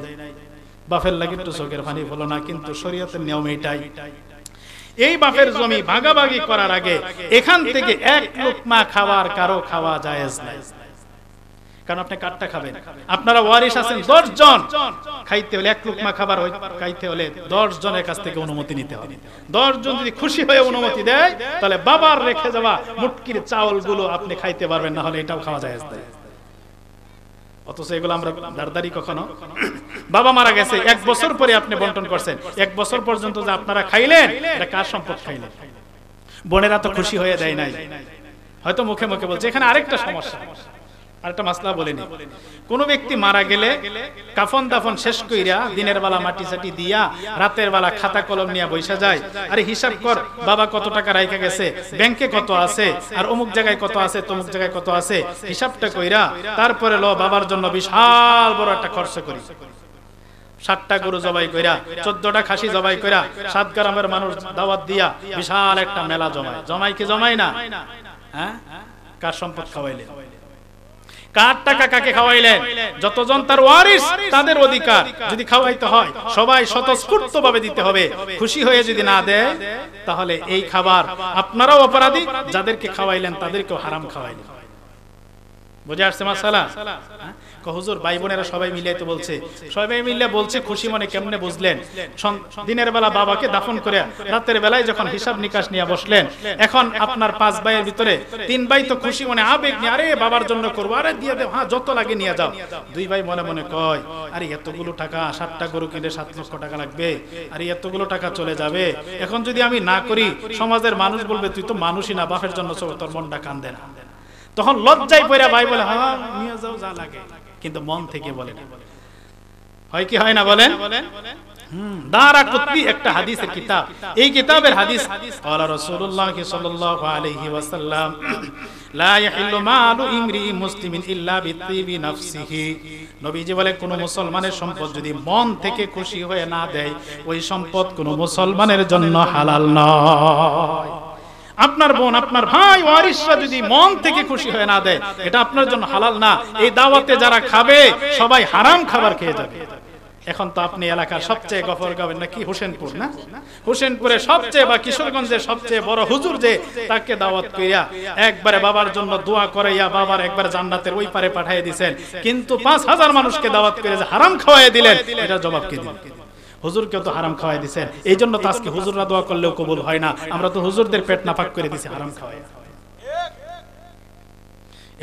বাপের লাগে একটু চোখের পানি হলো না। কিন্তু শরীয়তের নিয়ম এইটাই, এই বাপের জমি ভাগাভাগি করার আগে এখান থেকে 1 লোকমা খাওয়ার কারো খাওয়া জায়েজ নাই। কারণ আপনি কাটটা খাবেন, আপনারা ওয়ারিস আছেন 10 জন, খাইতে হলে 1 লোকমা খাবার খাইতে হলে 10 জনের কাছ থেকে অনুমতি নিতে হবে। 10 জন যদি খুশি হয়ে অনুমতি দেয় তাহলে বাবার রেখে যাওয়া মুটকির চাউলগুলো আপনি খাইতে পারবেন, না হলে এটাও খাওয়া জায়েজ নাই। অথচ এগুলো আমরা দারদারি কখনো, বাবা মারা গেছে 1 বছর পরে আপনি বন্টন করছেন, 1 বছর পর্যন্ত যে আপনারা খাইলেন এটা কার সম্পদ খাইলেন? বোনেরা তো খুশি হয়ে দেয় নাই, হয়তো মুখে মুখে বলছে। এখানে আরেকটা সমস্যা, আরেকটা মাসলা বলেনি। কোন ব্যক্তি মারা গেলে কাফন দাফন শেষ কইরা দিনের বেলা মাটি চাটি দিয়া রাতের বেলা খাতা কলম নিয়ে বইসা যায়, আরে হিসাব কর বাবা কত টাকা রাইখা গেছে, ব্যাংকে কত আছে, আর অমুক জায়গায় কত আছে, তমুক জায়গায় কত আছে, হিসাবটা কইরা তারপরে লো বাবার জন্য বিশাল বড় একটা খরচ করি। 7টা গরু জবাই কইরা, 14টা খাসি জবাই কইরা, 7 গ্রামের মানুষ দাওয়াত দিয়া বিশাল একটা মেলা জমায়। জমাই কি জমাই না? হ্যাঁ, কার সম্পদ খাওয়াইলে? কার টাকা কাকে খাওয়াইলেন? যতজন তার ওয়ারিস তাদের অধিকার, যদি খাওয়াইতে হয় সবাই স্বতঃস্ফূর্তভাবে দিতে হবে। খুশি হয়ে যদি না দেয় তাহলে এই খাবার আপনারাও অপরাধী, যাদেরকে খাওয়াইলেন তাদেরকেও হারাম খাওয়াইলেন। বুঝে আসছে মাসালা? হুজুর ভাই বোনেরা সবাই মিলে তো বলছে, সবাই মিলে বলছে খুশি মনে, কেমনে বুঝলেন? দিনের বেলা বাবাকে দাফন করে রাতের বেলায় যখন হিসাব নিকাশ নিয়ে বসলেন, এখন আপনার 5 ভাইয়ের ভিতরে 3 ভাই তো খুশি মনে আবেগ নিয়ে, আরে বাবার জন্য করবো, আরে দিয়ে দেব, হ্যাঁ যত লাগে নিয়ে যাও। 2 ভাই মনে মনে কয়, আরে এতগুলো টাকা, 7টা গরু কিনে 7 লক্ষ টাকা লাগবে, আরে এতগুলো টাকা চলে যাবে, এখন যদি আমি না করি সমাজের মানুষ বলবে তুই তো মানুষই না, বাপের জন্য তোর মনটা কান্দে না। তখন লজ্জায় পড়া ভাই বলে, হ্যাঁ নিয়ে যাও যা লাগে, কিন্তু মন থেকে বলে না। হয় কি হয় না বলেন? দারাকুতনি একটা হাদিসের কিতাব, এই কিতাবের হাদিস, ক্বালা রাসূলুল্লাহ সাল্লাল্লাহু আলাইহি ওয়াসাল্লাম লা ইয়াহিল্লু মালু ইমরি মুসলিমিন ইল্লা বিতিবি নাফসিহি। নবীজি বলে কোন মুসলমানের সম্পদ যদি মন থেকে খুশি হয়ে না দেয়, ওই সম্পদ কোন মুসলমানের জন্য হালাল নয়। আপনার বোন, আপনার ভাই, ওয়ারিসরা যদি মন থেকে খুশি হয়ে না দেয়, এটা আপনার জন্য হালাল না। এই দাওয়াতে যারা খাবে সবাই হারাম খাবার খেয়ে যাবে। এখন তো আপনি এলাকার সবচেয়ে গফরগাঁও নাকি হোসেনপুর, না হোসেনপুরে সবচেয়ে বা কিশোরগঞ্জের সবচেয়ে বড় হুজুর যে, তাকে দাওয়াত কইরা একবারে বাবার জন্য দোয়া করাইয়া বাবার একবার জান্নাতের ওই পারে পাঠিয়ে দিয়েছেন, কিন্তু 5000 মানুষকে দাওয়াত করে যে হারাম খাওয়াই দিলেন, এটা জবাব কে দিবেন? হুজুরকেও তো হারাম খাওয়াই দিয়েছেন। এই জন্য তো আজকে হুজুররা দোয়া করলেও কবুল হয় না, আমরা তো হুজুরদের পেট নাপাক করে দিছি হারাম খাওয়াই।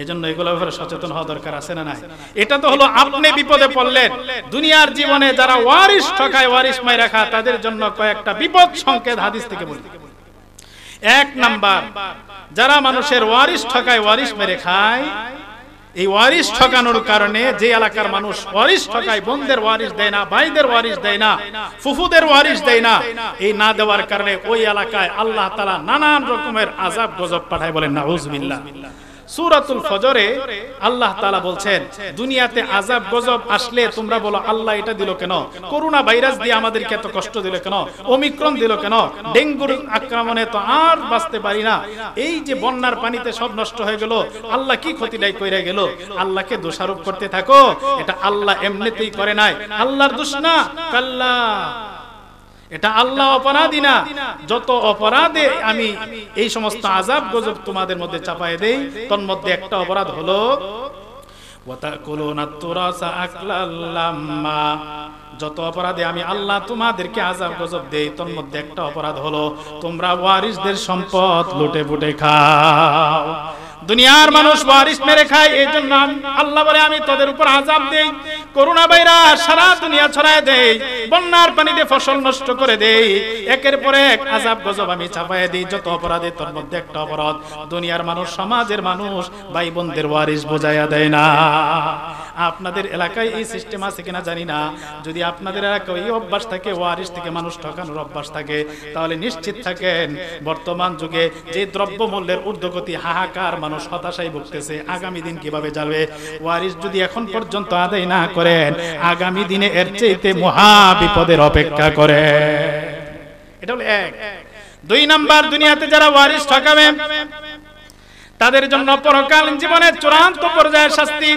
এই জন্য এগুলোর ব্যাপারে সচেতন হওয়া দরকার আছে না নাই? এটা তো হলো আপনি বিপদে পড়লেন। দুনিয়ার জীবনে যারা ওয়ারিস ঠকায়, ওয়ারিস মাইরা খায়, তাদের জন্য কয়েকটা বিপদ সংকেত হাদিস থেকে বলি। 1 নাম্বার, যারা মানুষের ওয়ারিস ঠকায়, ওয়ারিস মেরে খায়, এই ওয়ারিস ঠকানোর কারণে যে এলাকার মানুষ ওয়ারিস ঠকায়, বোনদের ওয়ারিস দেয় না, ভাইদের ওয়ারিস দেয় না, ফুফুদের ওয়ারিস দেয় না, এই না দেওয়ার কারণে ওই এলাকায় আল্লাহ তাআলা নানান রকমের আযাব গজব পাঠায়। বলেন নাউযুবিল্লাহ। সূরাতুল ফজরে আল্লাহ তাআলা বলছেন, দুনিয়াতে আযাব গজব আসলে তোমরা বলো আল্লাহ এটা দিল কেন? করোনা ভাইরাস দিয়ে আমাদেরকে এত কষ্ট দিল কেন? ওমিক্রন দিল কেন? ডেঙ্গুর আক্রমণে তো আর বাঁচতে পারি না, এই যে বন্যার পানিতে সব নষ্ট হয়ে গেল, আল্লাহ কি ক্ষতিটাই কইরা গেল? আল্লাহকে দোষারোপ করতে থাকো, এটা আল্লাহ এমনিতেই করে নাই, আল্লাহর দোষ না। কাল্লা, এটা আল্লাহ অপরাধী না। যত অপরাধে আমি এই সমস্ত আযাব গজব তোমাদের মধ্যে চাপায় দেই, তোর মধ্যে একটা অপরাধ হলো ওয়াতাকুলুনা তুরাসা আকলাল লাম্মা। যত অপরাধে আমি আল্লাহ তোমাদেরকে আযাব গজব দেই, তোর মধ্যে একটা অপরাধ হলো তোমরা ওয়ারিসদের সম্পদ লুটে পুটে খাও। দুনিয়ার মানুষ ওয়ারিস মেরে খায়, এই জন্য আল্লাহ বলে আমি তোদের উপর আযাব দেই, করোনা ভাইরাস সারা দুনিয়া ছড়ায় দেই, বন্যার পানিতে ফসল নষ্ট করে দেই, একের পর এক আযাব গজব আমি চাপায় দিই। যত অপরাধে তোর মধ্যে একটা অপরাধ, দুনিয়ার মানুষ, সমাজের মানুষ ভাই বোনদের ওয়ারিস বোঝাইয়া দেয় না। আপনাদের এলাকায় এই সিস্টেম আছে কিনা জানি না। যদি আপনাদের এলাকায় এই অভ্যাস থাকে, ওয়ারিস থেকে মানুষ ঠকানোর অভ্যাস থাকে, তাহলে নিশ্চিত থাকেন বর্তমান যুগে যে দ্রব্য মূল্যের ঊর্ধ্বগতি, হাহাকার, মানুষ হতাশায় ভুগতেছে, আগামী দিন কিভাবে যাবে? ওয়ারিস যদি এখন পর্যন্ত আদায় না করেন, আগামী দিনে এর চাইতে মহা বিপদের অপেক্ষা করে। এটা হলো 1। 2 নাম্বার, দুনিয়াতে যারা ওয়ারিস ঠকাবে তাদের জন্য পরকালীন জীবনের চূড়ান্ত পর্যায়ের শাস্তি।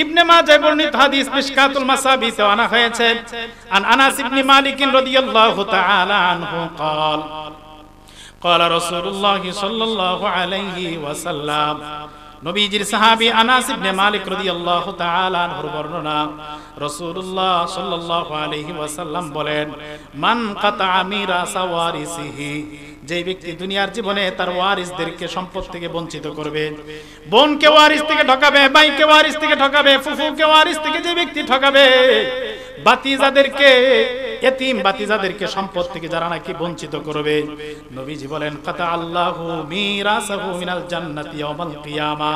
ইবনে মাজাহ বর্ণিত হাদিস মিশকাতুল মাসাবিতে আনা হয়েছে, আন আনাস ইবনে মালিক রাদিয়াল্লাহু তাআলা আনহু قال قال رسول الله صلى الله عليه وسلم। নবীজির সাহাবী আনাস ইবনে মালিক রাদিয়াল্লাহু তাআলা আনহুর বর্ণনা, রাসূলুল্লাহ সাল্লাল্লাহু আলাইহি ওয়াসাল্লাম বলেন, মান কাতা মিরাসা ওয়ারিসিহি, যে ব্যক্তি দুনিয়ার জীবনে তার ওয়ারিসদেরকে সম্পদ থেকে বঞ্চিত করবে, বোনকে ওয়ারিস থেকে ঠকাবে, ভাইকে ওয়ারিস থেকে ঠকাবে, ফুফুকে ওয়ারিস থেকে যে ব্যক্তি ঠকাবে, বাতিজাদেরকে, এতিম বাতিজাদেরকে সম্পদ থেকে যারা নাকি বঞ্চিত করবে, নবীজি বলেন কাতা আল্লাহু মিরাসাহু মিনাল জান্নাতি ইয়াউমাল কিয়ামা,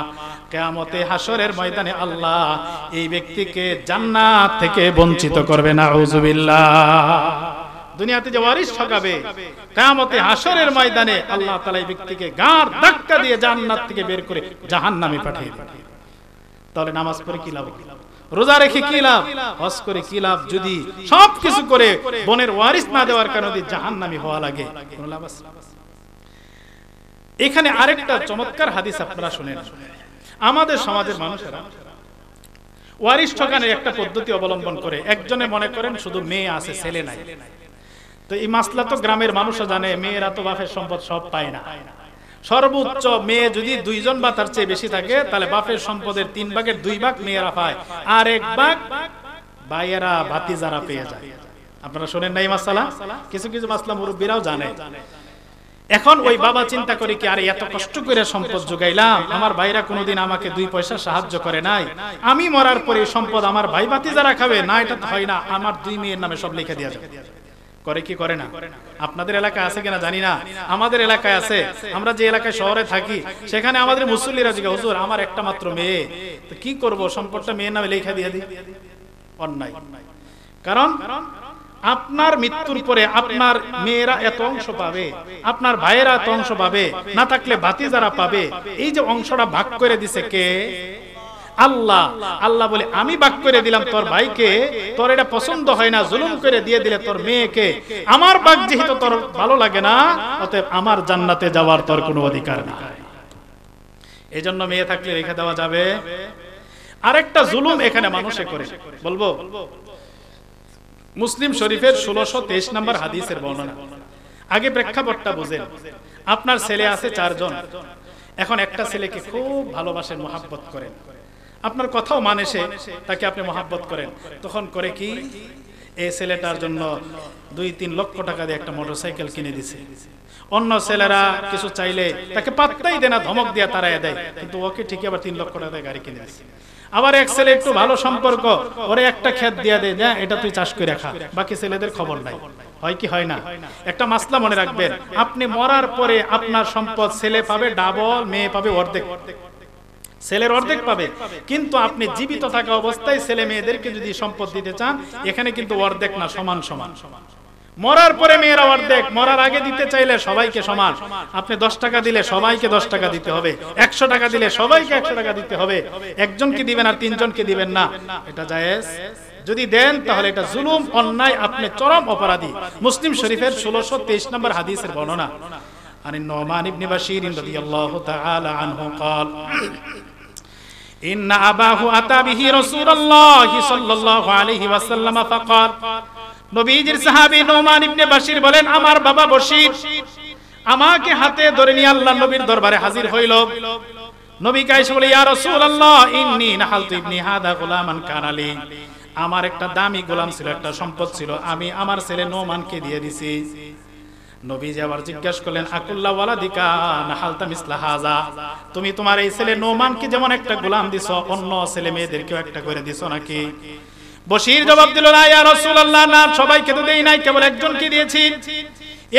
কিয়ামতে হাশরের ময়দানে আল্লাহ এই ব্যক্তিকে জান্নাত থেকে বঞ্চিত করবে। নাউযুবিল্লাহ। দুনিয়াতে যে ওয়ারিস ঠকাবে, কিয়ামতে হাশরের ময়দানে আল্লাহ তাআলা এই ব্যক্তিকে গার ধাক্কা দিয়ে জান্নাত থেকে বের করে জাহান্নামে পাঠিয়ে দেবে। তাহলে নামাজ পড়ে কি লাভ? রোজা রেখে কি লাভ? হজ করে কি লাভ? যদি সবকিছু করে বোনের ওয়ারিস না দেওয়ার কারণে জাহান্নামী হওয়া লাগে, কোনো লাভ আছে? এখানে আরেকটা চমৎকার হাদিস আপনারা শুনেন। আমাদের সমাজের মানুষেরা ওয়ারিশ ঠকানোর একটা পদ্ধতি অবলম্বন করে। একজনে মনে করেন শুধু মেয়ে আছে, ছেলে নাই। তো এই মাসলা তো গ্রামের মানুষও জানে, মেয়েরা তো বাপের সম্পদ সব পায় না। সর্বোচ্চ মেয়ে যদি 2 জন বা তার চেয়ে বেশি থাকে, তাহলে বাপের সম্পদের 3 ভাগের 2 ভাগ মেয়েরা পায়, আর 1 ভাগ ভাইয়েরা ভাতিজারা পেয়ে যায়। আপনারা শোনেন না এই মাসলা? কিছু কিছু মাসলা মুরব্বীরাও জানে। এখন ওই বাবা চিন্তা করে কি, আরে এত কষ্ট করে সম্পদ জোগাইলাম, আমার ভাইরা কোনোদিন আমাকে 2 পয়সা সাহায্য করে নাই, আমি মরার পরে সম্পদ আমার ভাই ভাতিজারা খাবে না, এটা তো হয় না, আমার 2 মেয়ের নামে সব লিখে দেওয়া যাবে। করে কি করে না? আপনাদের এলাকায় আছে কিনা জানি না, আমাদের এলাকায় আছে। আমরা যে এলাকায় শহরে থাকি, সেখানে আমাদের মুসল্লিরা জিজ্ঞাসা, হুজুর আমার একটা মাত্র মেয়ে, তো কি করব, সম্পদটা মেয়ের নামে লিখে দিয়ে দিই। অন্যায়। কারণ আপনার মৃত্যুর পরে আপনার মেয়েরা এত অংশ পাবে, আপনার ভাইয়েরা এত অংশ পাবে, না থাকলে ভাতিজারা পাবে। এই যে অংশটা ভাগ করে দিছে কে? আল্লাহ। আল্লাহ বলে আমি ভাগ করে দিলাম তোর ভাইকে, তোর এটা পছন্দ হয় না, জুলুম করে দিয়ে দিলে তোর মেয়েকে। আমার ভাগ যেহেতু তোর ভালো লাগে না, অতএব আমার জান্নাতে যাওয়ার তোর কোনো অধিকার নাই। এই জন্য মেয়ে থাকলে রেখে দেওয়া যাবে। আরেকটা জুলুম এখানে মানুষে করে, বলবো মুসলিম শরীফের 1623 নম্বর হাদিসের বর্ণনা। আগে প্রেক্ষাপটটা বুঝেন। আপনার ছেলে আছে 4 জন। এখন একটা ছেলেকে খুব ভালোবাসেন, মহাব্বত করেন, আপনার কথাও মানে সে, তাকে আপনি মহাব্বত করেন। তখন করে কি, এই ছেলেটার জন্য 2-3 লক্ষ টাকা দিয়ে একটা মোটরসাইকেল কিনে দিছে। অন্য ছেলেরা কিছু চাইলে তাকে পাত্তাই দেয় না, ধমক দিয়ে তাড়ায় দেয়, কিন্তু ওকে ঠিকই আবার 3 লক্ষ টাকা দিয়ে গাড়ি কিনে দিছে। আবার এক ছেলে একটু ভালো সম্পর্ক, ওরে একটা ক্ষেত দিয়ে দেয়, না এটা তুই চাষ করে রাখা, বাকি ছেলেদের খবর নাই। হয় কি হয় না? একটা মাসলা মনে রাখবেন, আপনি মরার পরে আপনার সম্পদ ছেলে পাবে ডাবল, মেয়ে পাবে অর্ধেক। ছেলের অর্ধেক পাবে, কিন্তু আপনি জীবিত থাকা অবস্থায় ছেলে মেয়েদেরকে যদি সম্পদ দিতে চান, এখানে কিন্তু অর্ধেক না, সমান সমান। মরার পরে মেয়েরা অর্ধেক, মরার আগে দিতে চাইলে সবাইকে সমান। আপনি 10 টাকা দিলে সবাইকে 10 টাকা দিতে হবে, 100 টাকা দিলে সবাইকে 100 টাকা দিতে হবে। একজনকে দিবেন আর 3 জনকে দিবেন না, এটা জায়েজ? যদি দেন তাহলে এটা জুলুম, অন্যায়, আপনি চরম অপরাধী। মুসলিম শরীফের 1623 নম্বর হাদিসের বর্ণনা। আন নুমান ইবনে বাশীর রাদিয়াল্লাহু তাআলা আনহু قال ইন্না আবাহু আতা বিহি রাসূলুল্লাহ সাল্লাল্লাহু আলাইহি ওয়াসাল্লাম ফাকাল। নবীজির সাহাবী নুমান ইবনে বাশীর বলেন, আমার বাবা বশীর আমাকে হাতে ধরে নিয়ে আল্লাহর নবীর দরবারে হাজির হইল। নবী কাইসা বলে, ইয়া রাসূলুল্লাহ ইন্নী নাহালতু ইবনি হাদা গোলামান কানালি, আমার একটা দামি গোলাম ছিল, একটা সম্পদ ছিল, আমি আমার ছেলে নোমানকে দিয়ে দিছি। নবীজি আবার জিজ্ঞাসা করলেন, আকুল্লা ওয়ালাদিকা নাহালতা মিসলা হাযা, তুমি তোমার এই ছেলে নোমানকে যেমন একটা গোলাম দিছো, অন্য ছেলে মেয়েদেরকেও একটা করে দিছো নাকি? বশীর জবাব দিল, না ইয়া রাসূলুল্লাহ, না, সবাইকে তো দেই নাই, কেবল একজনকে দিয়েছি।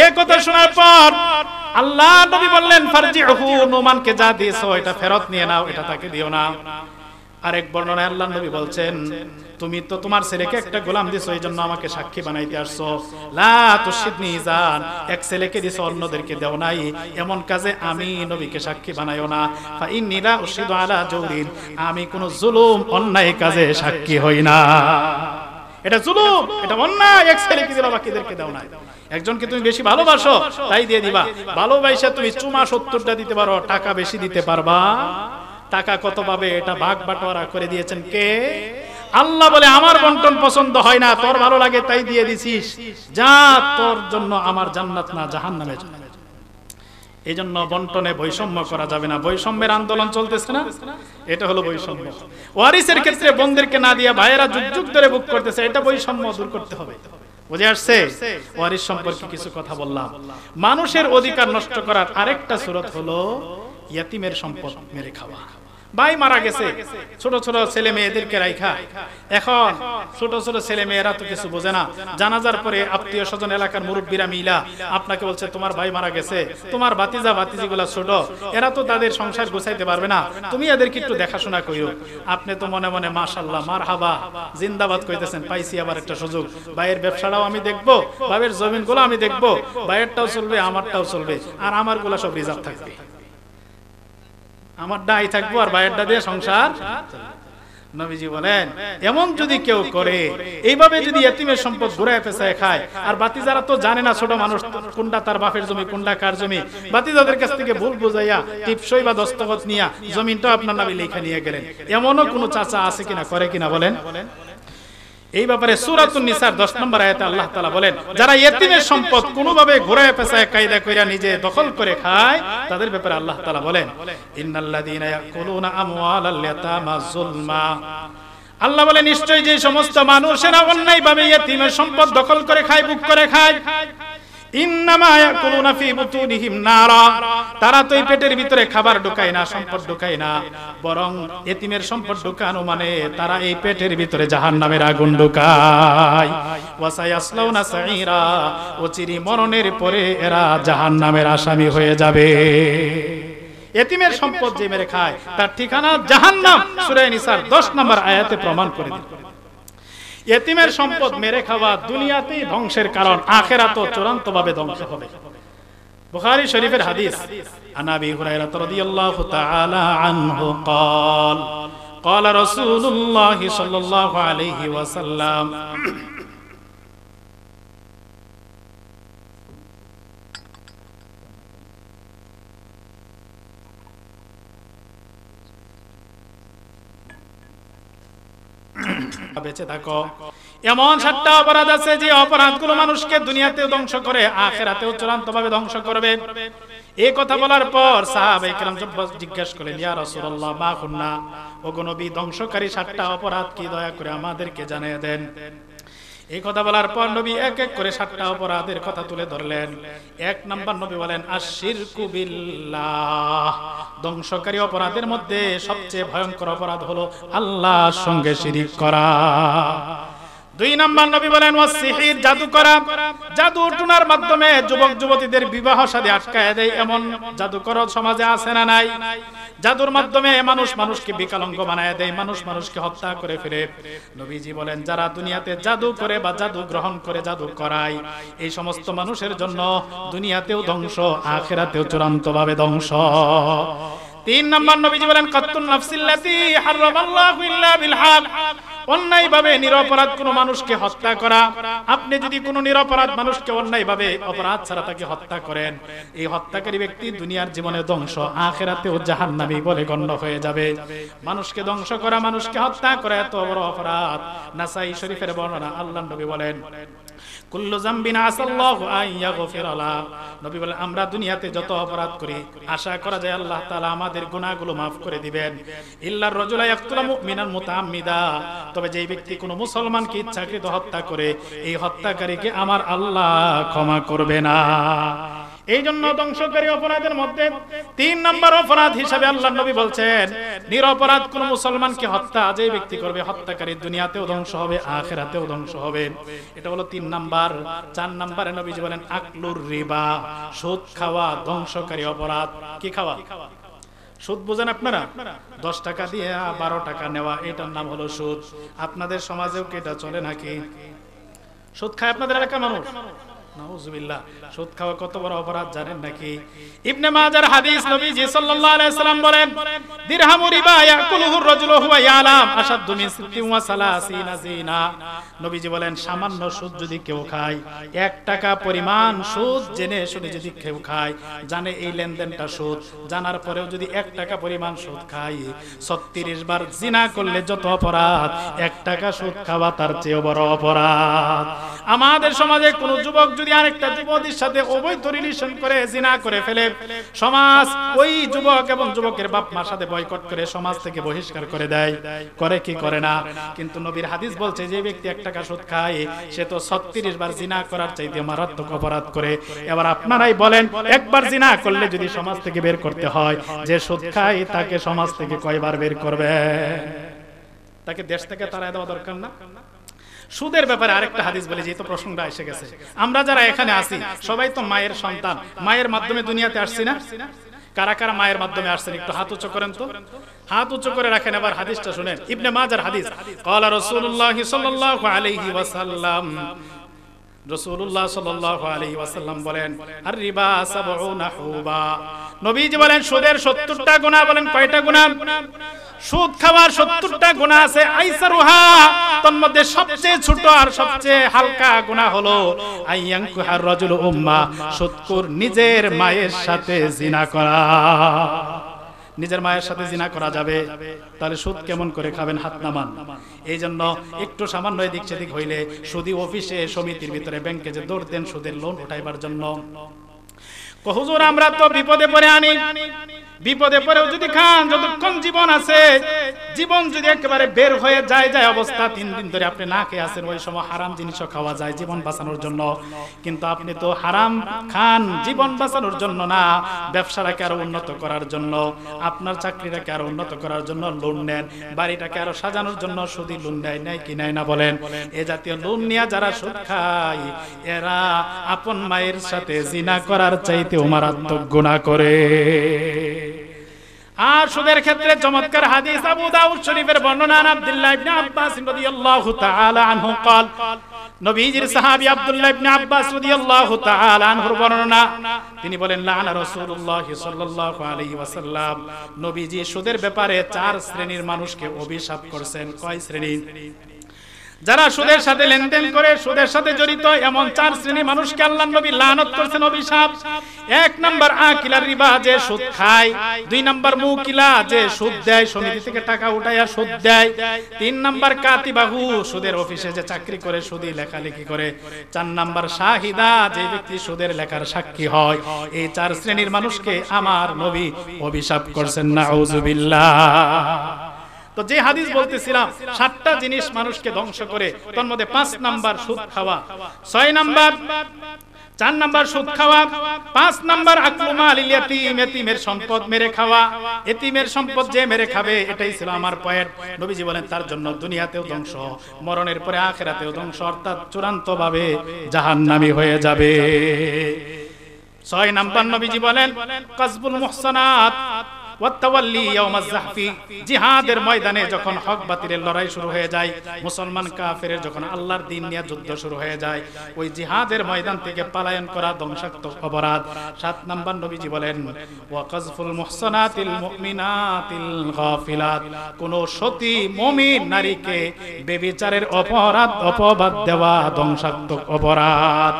এই কথা শোনার পর আল্লাহ নবী বললেন, ফারজিহু, নোমানকে যা দিয়েছো এটা ফেরত নিয়ে নাও, এটা তাকে দিও না। আরেক বর্ণনায় আল্লাহ নবী বলছেন, তুমি তো তোমার ছেলেকে একটা গোলাম দিছো, এইজন্য আমাকে সাক্ষী বানাইতে আসছো। লা তুশিদনি জান, এক ছেলেকে দিছো অন্যদেরকে দাও নাই, এমন কাজে আমি নবীকে সাক্ষী বানাইও না। ফা ইন্নী লা উশহিদু আলা জওরিন, আমি কোন জুলুম, অন্যায় কাজে সাক্ষী হই না। এটা জুলুম, এটা অন্যায়। এক ছেলেকে দিলা, বাকিদেরকে দাও না। একজনকে তুমি বেশি ভালোবাসো তাই দিয়ে দিবা। ভালোবাসা তুমি চুমা 70টা দিতে পারো, টাকা বেশি দিতে পারবা? টাকা কত পাবে এটা ভাগ বাটোয়ারা করে দিয়েছেন কে? আল্লাহ বলে, আমার বন্টন পছন্দ হয় না, তোর ভালো লাগে তাই দিয়ে দিছিস, যা, তোর জন্য আমার জান্নাত না জাহান্নামে যাবে। এই জন্য বন্টনে বৈষম্য করা যাবে না। বৈষম্যের আন্দোলন চলতেছে না, এটা হলো বৈষম্য। ওয়ারিসের ক্ষেত্রে বোনদেরকে না দিয়ে ভাইয়েরা যুগ যুগ ধরে বুক করতেছে, এটা বৈষম্য দূর করতে হবে। বুঝে আসছে? ওয়ারিস সম্পর্কে কিছু কথা বললাম। মানুষের অধিকার নষ্ট করার আরেকটা সূরত হলো ইয়াতিমের সম্পদ মেরে খাওয়া। ভাই মারা গেছে, ছোট ছোট ছেলে মেয়েদেরকে রাইখা, এখন ছোট ছোট ছেলে মেয়েরা তো কিছু বোঝে না। জানাজার পরে আত্মীয় স্বজন এলাকার মুরব্বীরা মিলা আপনাকে বলছে, তোমার ভাই মারা গেছে, তোমার ভাতিজা ভাতিজিগুলা ছোট, এরা তো তাদের সংসার গোছাইতে পারবে না, তুমি এদেরকে একটু দেখাশোনা করিও। আপনি তো মনে মনে মাশাআল্লাহ মারহাবা জিন্দাবাদ কইতেছেন, পাইছি আবার একটা সুযোগ, ভাইয়ের ব্যবসাটাও আমি দেখবো, ভাইয়ের জমিনগুলো আমি দেখবো, ভাইয়েরটাও চলবে আমারটাও চলবে, আর আমারগুলা সব রিজার্ভ থাকবে, আমার ডাই থাকবো আর ভাইয়েরটা দিয়ে সংসার। নবীজি বলেন এমন যদি কেউ করে, এইভাবে যদি ইতিমের সম্পদ ঘুরায় পেঁচায় খায়, আর বাতিজারা তো জানে না ছোট মানুষ কোনটা তার বাপের জমি কোনটা কার জমি, বাতিজাদের কাছ থেকে ভুল বুঝাইয়া টিপসই বা দস্তখত নিয়া জমিনটা আপনার নামে লেখা নিয়ে গেলেন, এমনও কোন চাচা আছে কিনা, করে কিনা বলেন? এই ব্যাপারে সূরাতুন নিসার 10 নম্বর আয়াতে আল্লাহ তাআলা বলেন, যারা ইতিমের সম্পদ কোনোভাবে ঘুরায় পেঁচায় কায়দা কইরা নিজে দখল করে খায়, তাদের ব্যাপারে আল্লাহ তাআলা বলেন, ইন্নাল্লাযীনা ইয়াকুলুনা আমওয়ালাল ইয়াতামা যুলমা, আল্লাহ বলে নিশ্চয়ই যে সমস্ত মানুষেরা অন্যায়ভাবে ইতিমের সম্পদ দখল করে খায়, বুক করে খায়, ইন্নামা ইয়াকুলুনা ফি বুতুনিহিম নারা, তারা তো এই পেটের ভিতরে খাবার ঢুকায় না, সম্পদ ঢুকায় না, বরং ইতিমের সম্পদ ঢুকানো মানে তারা এই পেটের ভিতরে জাহান্নামের আগুন ঢুকায়, ওয়াসায়াসলাউনা সাঈরা, অচিরে মরণের পরে এরা জাহান্নামের আসামি হয়ে যাবে। ইতিমের সম্পদ যে মেরে খায় তার ঠিকানা জাহান্নাম, সূরা নিসার 10 নম্বর আয়াতে প্রমাণ করে দিল। ইতিমের সম্পদ মেরে খাওয়া দুনিয়াতেই ধ্বংসের কারণ, আখিরাতেও চূড়ান্তভাবে ধ্বংস হবে। বুখারী শরীফের হাদিস, আন আবি হুরায়রা রাদিয়াল্লাহু তাআলা আনহু قال قال رسول الله صلى الله عليه وسلم বেঁচে থাকো, এমন 7টা অপরাধ আছে যে অপরাধগুলো মানুষকে দুনিয়াতেও ধ্বংস করে, আখিরাতেও চূড়ান্তভাবে ধ্বংস করবে। এই কথা বলার পর সাহাবায়ে কেরাম জিজ্ঞাসা করলেন, ইয়া রাসূলুল্লাহ মা কুন্না, ওগো নবী ধ্বংসকারী 7টা অপরাধ কি দয়া করে আমাদেরকে জানিয়ে দেন। এই কথা বলার পর নবী এক এক করে 7টা অপরাধের কথা তুলে ধরলেন। 1 নাম্বার নবী বলেন আশিরকু বিল্লাহ, ধ্বংসকারী অপরাধের মধ্যে সবচেয়ে ভয়ঙ্কর অপরাধ হলো আল্লাহর সঙ্গে শিরিক করা। 2 নাম্বার নবী বলেন ওয়াসিহির, জাদু করা, জাদু টুনার মাধ্যমে যুবক যুবতীদের বিবাহ শাদী আটকায় দেয়, এমন জাদুকর সমাজে আছে না নাই? জাদুর মাধ্যমে মানুষ মানুষকে বিকলাঙ্গ বানায় দেয়, মানুষ মানুষকে হত্যা করে ফেলে। নবীজি বলেন যারা দুনিয়াতে জাদু করে বা জাদু গ্রহণ করে জাদু করায়, এই সমস্ত মানুষের জন্য দুনিয়াতেও ধ্বংস, আখিরাতেও চূড়ান্তভাবে ধ্বংস। 3 নাম্বার নবীজি বলেন কাত্তুন নাফসিল্লাতী হারামাল্লাহু ইল্লা বিল হক, অন্যায়ভাবে নিরপরাধ কোন মানুষকে হত্যা করা। আপনি যদি কোন নিরপরাধ মানুষকে অন্যায়ভাবে অপরাধ ছাড়া তাকে হত্যা করেন, এই হত্যাকারী ব্যক্তি দুনিয়ার জীবনে ধ্বংস, আখিরাতেও জাহান্নামী বলে গণ্য হয়ে যাবে। মানুষকে ধ্বংস করা, মানুষকে হত্যা করা এত বড় অপরাধ। নাসাই শরীফের বর্ণনা, আল্লাহর নবী বলেন কুল্লু যামবিন আসাল্লাহু আন ইয়াগফিরা লা, নবী বলেন আমরা দুনিয়াতে যত অপরাধ করি আশা করা যায় আল্লাহ তাআলা আমাদের গুনাহগুলো maaf করে দিবেন। ইল্লার রাজুলা ইয়াকতুলু মুমিনান মুতাআম্মিদা, তবে যেই ব্যক্তি কোনো মুসলমানকে ইচ্ছাকৃত হত্যা করে, এই হত্যাকারীকে আমার আল্লাহ ক্ষমা করবে না। এই জন্য ধ্বংসকারী অপরাধের মধ্যে 3 নম্বর অপরাধ হিসাবে আল্লাহর নবী বলছেন নিরপরাধ কোন মুসলমানকে হত্যা যে ব্যক্তি করবে, হত্যাকারী দুনিয়াতেও ধ্বংস হবে, আখিরাতেও ধ্বংস হবে। এটা হলো 3 নাম্বার। 4 নম্বরে নবীজি বলেন আকলুর রিবা, সুদ খাওয়া ধ্বংসকারী অপরাধ। কি খাওয়া? সুদ বুঝেন আপনারা? 10 টাকা দিয়ে 12 টাকা নেওয়া, এটার নাম হলো সুদ। আপনাদের সমাজেও কি এটা চলে নাকি? সুদ খায় আপনাদের এলাকার মানুষ? নাউজুবিল্লাহ। সুদ খাওয়া কত বড় অপরাধ জানেন নাকি? ইবনে মাজার হাদিস, নবীজি সাল্লাল্লাহু আলাইহি সাল্লাম বলেন দিরহামু রিবা ইয়াকুলুহু আর-রাজুলু হুয়া ইয়ালাম আশাদ্দু মিন 36 জিনা। নবীজি বলেন সামান্য সুদ যদি কেউ খায়, 1 টাকা পরিমাণ সুদ জেনে শুনে যদি কেউ খায়, জানে এই লেনদেনটা সুদ, জানার পরেও যদি 1 টাকা পরিমাণ সুদ খায়, 36 বার জিনা করলে যত অপরাধ, 1 টাকা সুদ খাওয়া তার চেয়ে বড় অপরাধ। আমাদের সমাজে কোন যুবক যদি আরেকটা যুবতীর সাথে অবৈধ রিলেশন করে জিনা করে ফেলে, সমাজ ওই যুবক এবং যুবকের বাপ মার সাথে বয়কট করে সমাজ থেকে বহিষ্কার করে দেয়। করে কি করে না? কিন্তু নবীর হাদিস বলছে যে ব্যক্তি 1 টাকা সুদ খায়, সে তো 36 বার জিনা করার চাইতে মারাত্মক অপরাধ করে। এবার আপনারাই বলেন, একবার জিনা করলে যদি সমাজ থেকে বের করতে হয়, যে সুদ খায় তাকে সমাজ থেকে কয়বার বের করবে? তাকে দেশ থেকে তাড়ায় দেওয়া দরকার না? সুদের ব্যাপারে আরেকটা হাদিস বলে, যেহেতু প্রসঙ্গটা এসে গেছে, আমরা যারা এখানে আছি সবাই তো মায়ের সন্তান, মায়ের মাধ্যমে দুনিয়াতে আসছি না? কারা কারা মায়ের মাধ্যমে আসছেন একটু হাত উঁচু করেন তো, হাত উঁচু করে রাখেন। এবার হাদিসটা শুনেন, ইবনে মাজার হাদিস, ক্বালা রাসূলুল্লাহ সাল্লাল্লাহু আলাইহি ওয়াসাল্লাম, রাসূলুল্লাহ সাল্লাল্লাহু আলাইহি ওয়াসাল্লাম বলেন আর রিবা 70 হুবা, নবীজি বলেন সুদের 70টা গুনাহ। বলেন কয়টা গুনাহ? সুদ খাওয়ার 70টা গুনাহ আছে, আইসারুহা তন্মধ্যে সবচেয়ে ছোট আর সবচেয়ে হালকা গুনাহ হলো আইয়ানকুহার রাজুল উম্মা, সুদখোর নিজের মায়ের সাথে জিনা করা। নিজের মায়ের সাথে জিনা করা যাবে, তাহলে সুদ কেমন করে খাবেন? হাত নামান। এই জন্য একটু সামান্য এদিক সেদিক হইলে সুদী অফিসে, সমিতির ভিতরে, ব্যাংকে যে দৌড় দেন সুদের লোন উঠাইবার জন্য। হুজুর আমরা তো বিপদে পড়ে আনি, বিপদে পড়েও যদি খান, যতক্ষণ জীবন আছে, জীবন যদি একেবারে বের হয়ে যায় অবস্থা, 3 দিন ধরে আপনি না খেয়ে আছেন, ওই সময় হারাম জিনিসও খাওয়া যায় জীবন বাঁচানোর জন্য। কিন্তু আপনি তো হারাম খান জীবন বাঁচানোর জন্য না, ব্যবসাটাকে আরো উন্নত করার জন্য, আপনার চাকরিটাকে আরো উন্নত করার জন্য লোন নেন, বাড়িটাকে আরো সাজানোর জন্য সুদী লোন নেয় কি নেয় না বলেন? এ জাতীয় লোন নিয়ে যারা সুদ খায়, এরা আপন মায়ের সাথে জিনা করার চাইতেও মারাত্মক গুনাহ করে। আর সুদের ক্ষেত্রে চমৎকার হাদিস আবু দাউদ শরীফের বর্ণনা, আব্দুল্লাহ ইবনে আব্বাস রাদিয়াল্লাহু তাআলা আনহু قال, নবীজির সাহাবী আব্দুল্লাহ ইবনে আব্বাস রাদিয়াল্লাহু তাআলা আনহুর বর্ণনা, তিনি বলেন লানা রাসূলুল্লাহ সাল্লাল্লাহু আলাইহি ওয়াসাল্লাম, নবীজি সুদের ব্যাপারে 4 শ্রেণীর মানুষকে অভিশাপ করেছেন। কয় শ্রেণী? যারা সুদের সাথে লেনদেন করে, সুদের সাথে জড়িত, এমন 4 শ্রেণীর মানুষকে আল্লাহর নবী লানত করেছেন, অভিশাপ। 1 নাম্বার আকিলার রিবা, যে সুদ খায়। 2 নাম্বার মুকিলা, যে সুদ দেয়, সমিতি থেকে টাকা উঠায়া সুদ দেয়। 3 নাম্বার কাতিবাহু, সুদের অফিসে যে চাকরি করে, সুদি লেখালেখি করে। 4 নাম্বার শাহিদা, যে ব্যক্তি সুদের লেখার সাক্ষী হয়। এই 4 শ্রেণীর মানুষকে আমার নবী অভিশাপ করেছেন, নাউজুবিল্লাহ। তো যে হাদিস বলতেছিলাম, 7টা জিনিস মানুষকে ধ্বংস করে, তার মধ্যে 5 নাম্বার সুদ খাওয়া, 4 নাম্বার সুদ খাওয়া, 5 নাম্বার আকলু মালিল ইয়াতীম, এতিমের সম্পদ মেরে খাওয়া। এতিমের সম্পদ যে মেরে খাবে, এটাই ছিল আমার পয়েন্ট। নবীজি বলেন তার জন্য দুনিয়াতেও ধ্বংস, মরণের পরে আখিরাতেও ধ্বংস, অর্থাৎ চূড়ান্তভাবে জাহান্নামী হয়ে যাবে। 6 নাম্বার নবীজি বলেন কাসবুল মুহসানাত ওয়াতাওয়াল্লি ইয়াউমাজ যাহফি, জিহাদের ময়দানে যখন হক বাতিলের লড়াই শুরু হয়ে যায়, মুসলমান কাফেরের যখন আল্লাহর দ্বীন নিয়ে যুদ্ধ শুরু হয়ে যায়, ওই জিহাদের ময়দান থেকে পলায়ন করা ধ্বংসাত্মক অপরাধ। 7 নাম্বার নবীজি বলেন ওয়া কাযফুল মুহসানাতিল মুমিনাতিল গাফিলাত, কোন সতী মুমিন নারীকে বেবিচারের অপবাদ দেওয়া ধ্বংসাত্মক অপরাধ।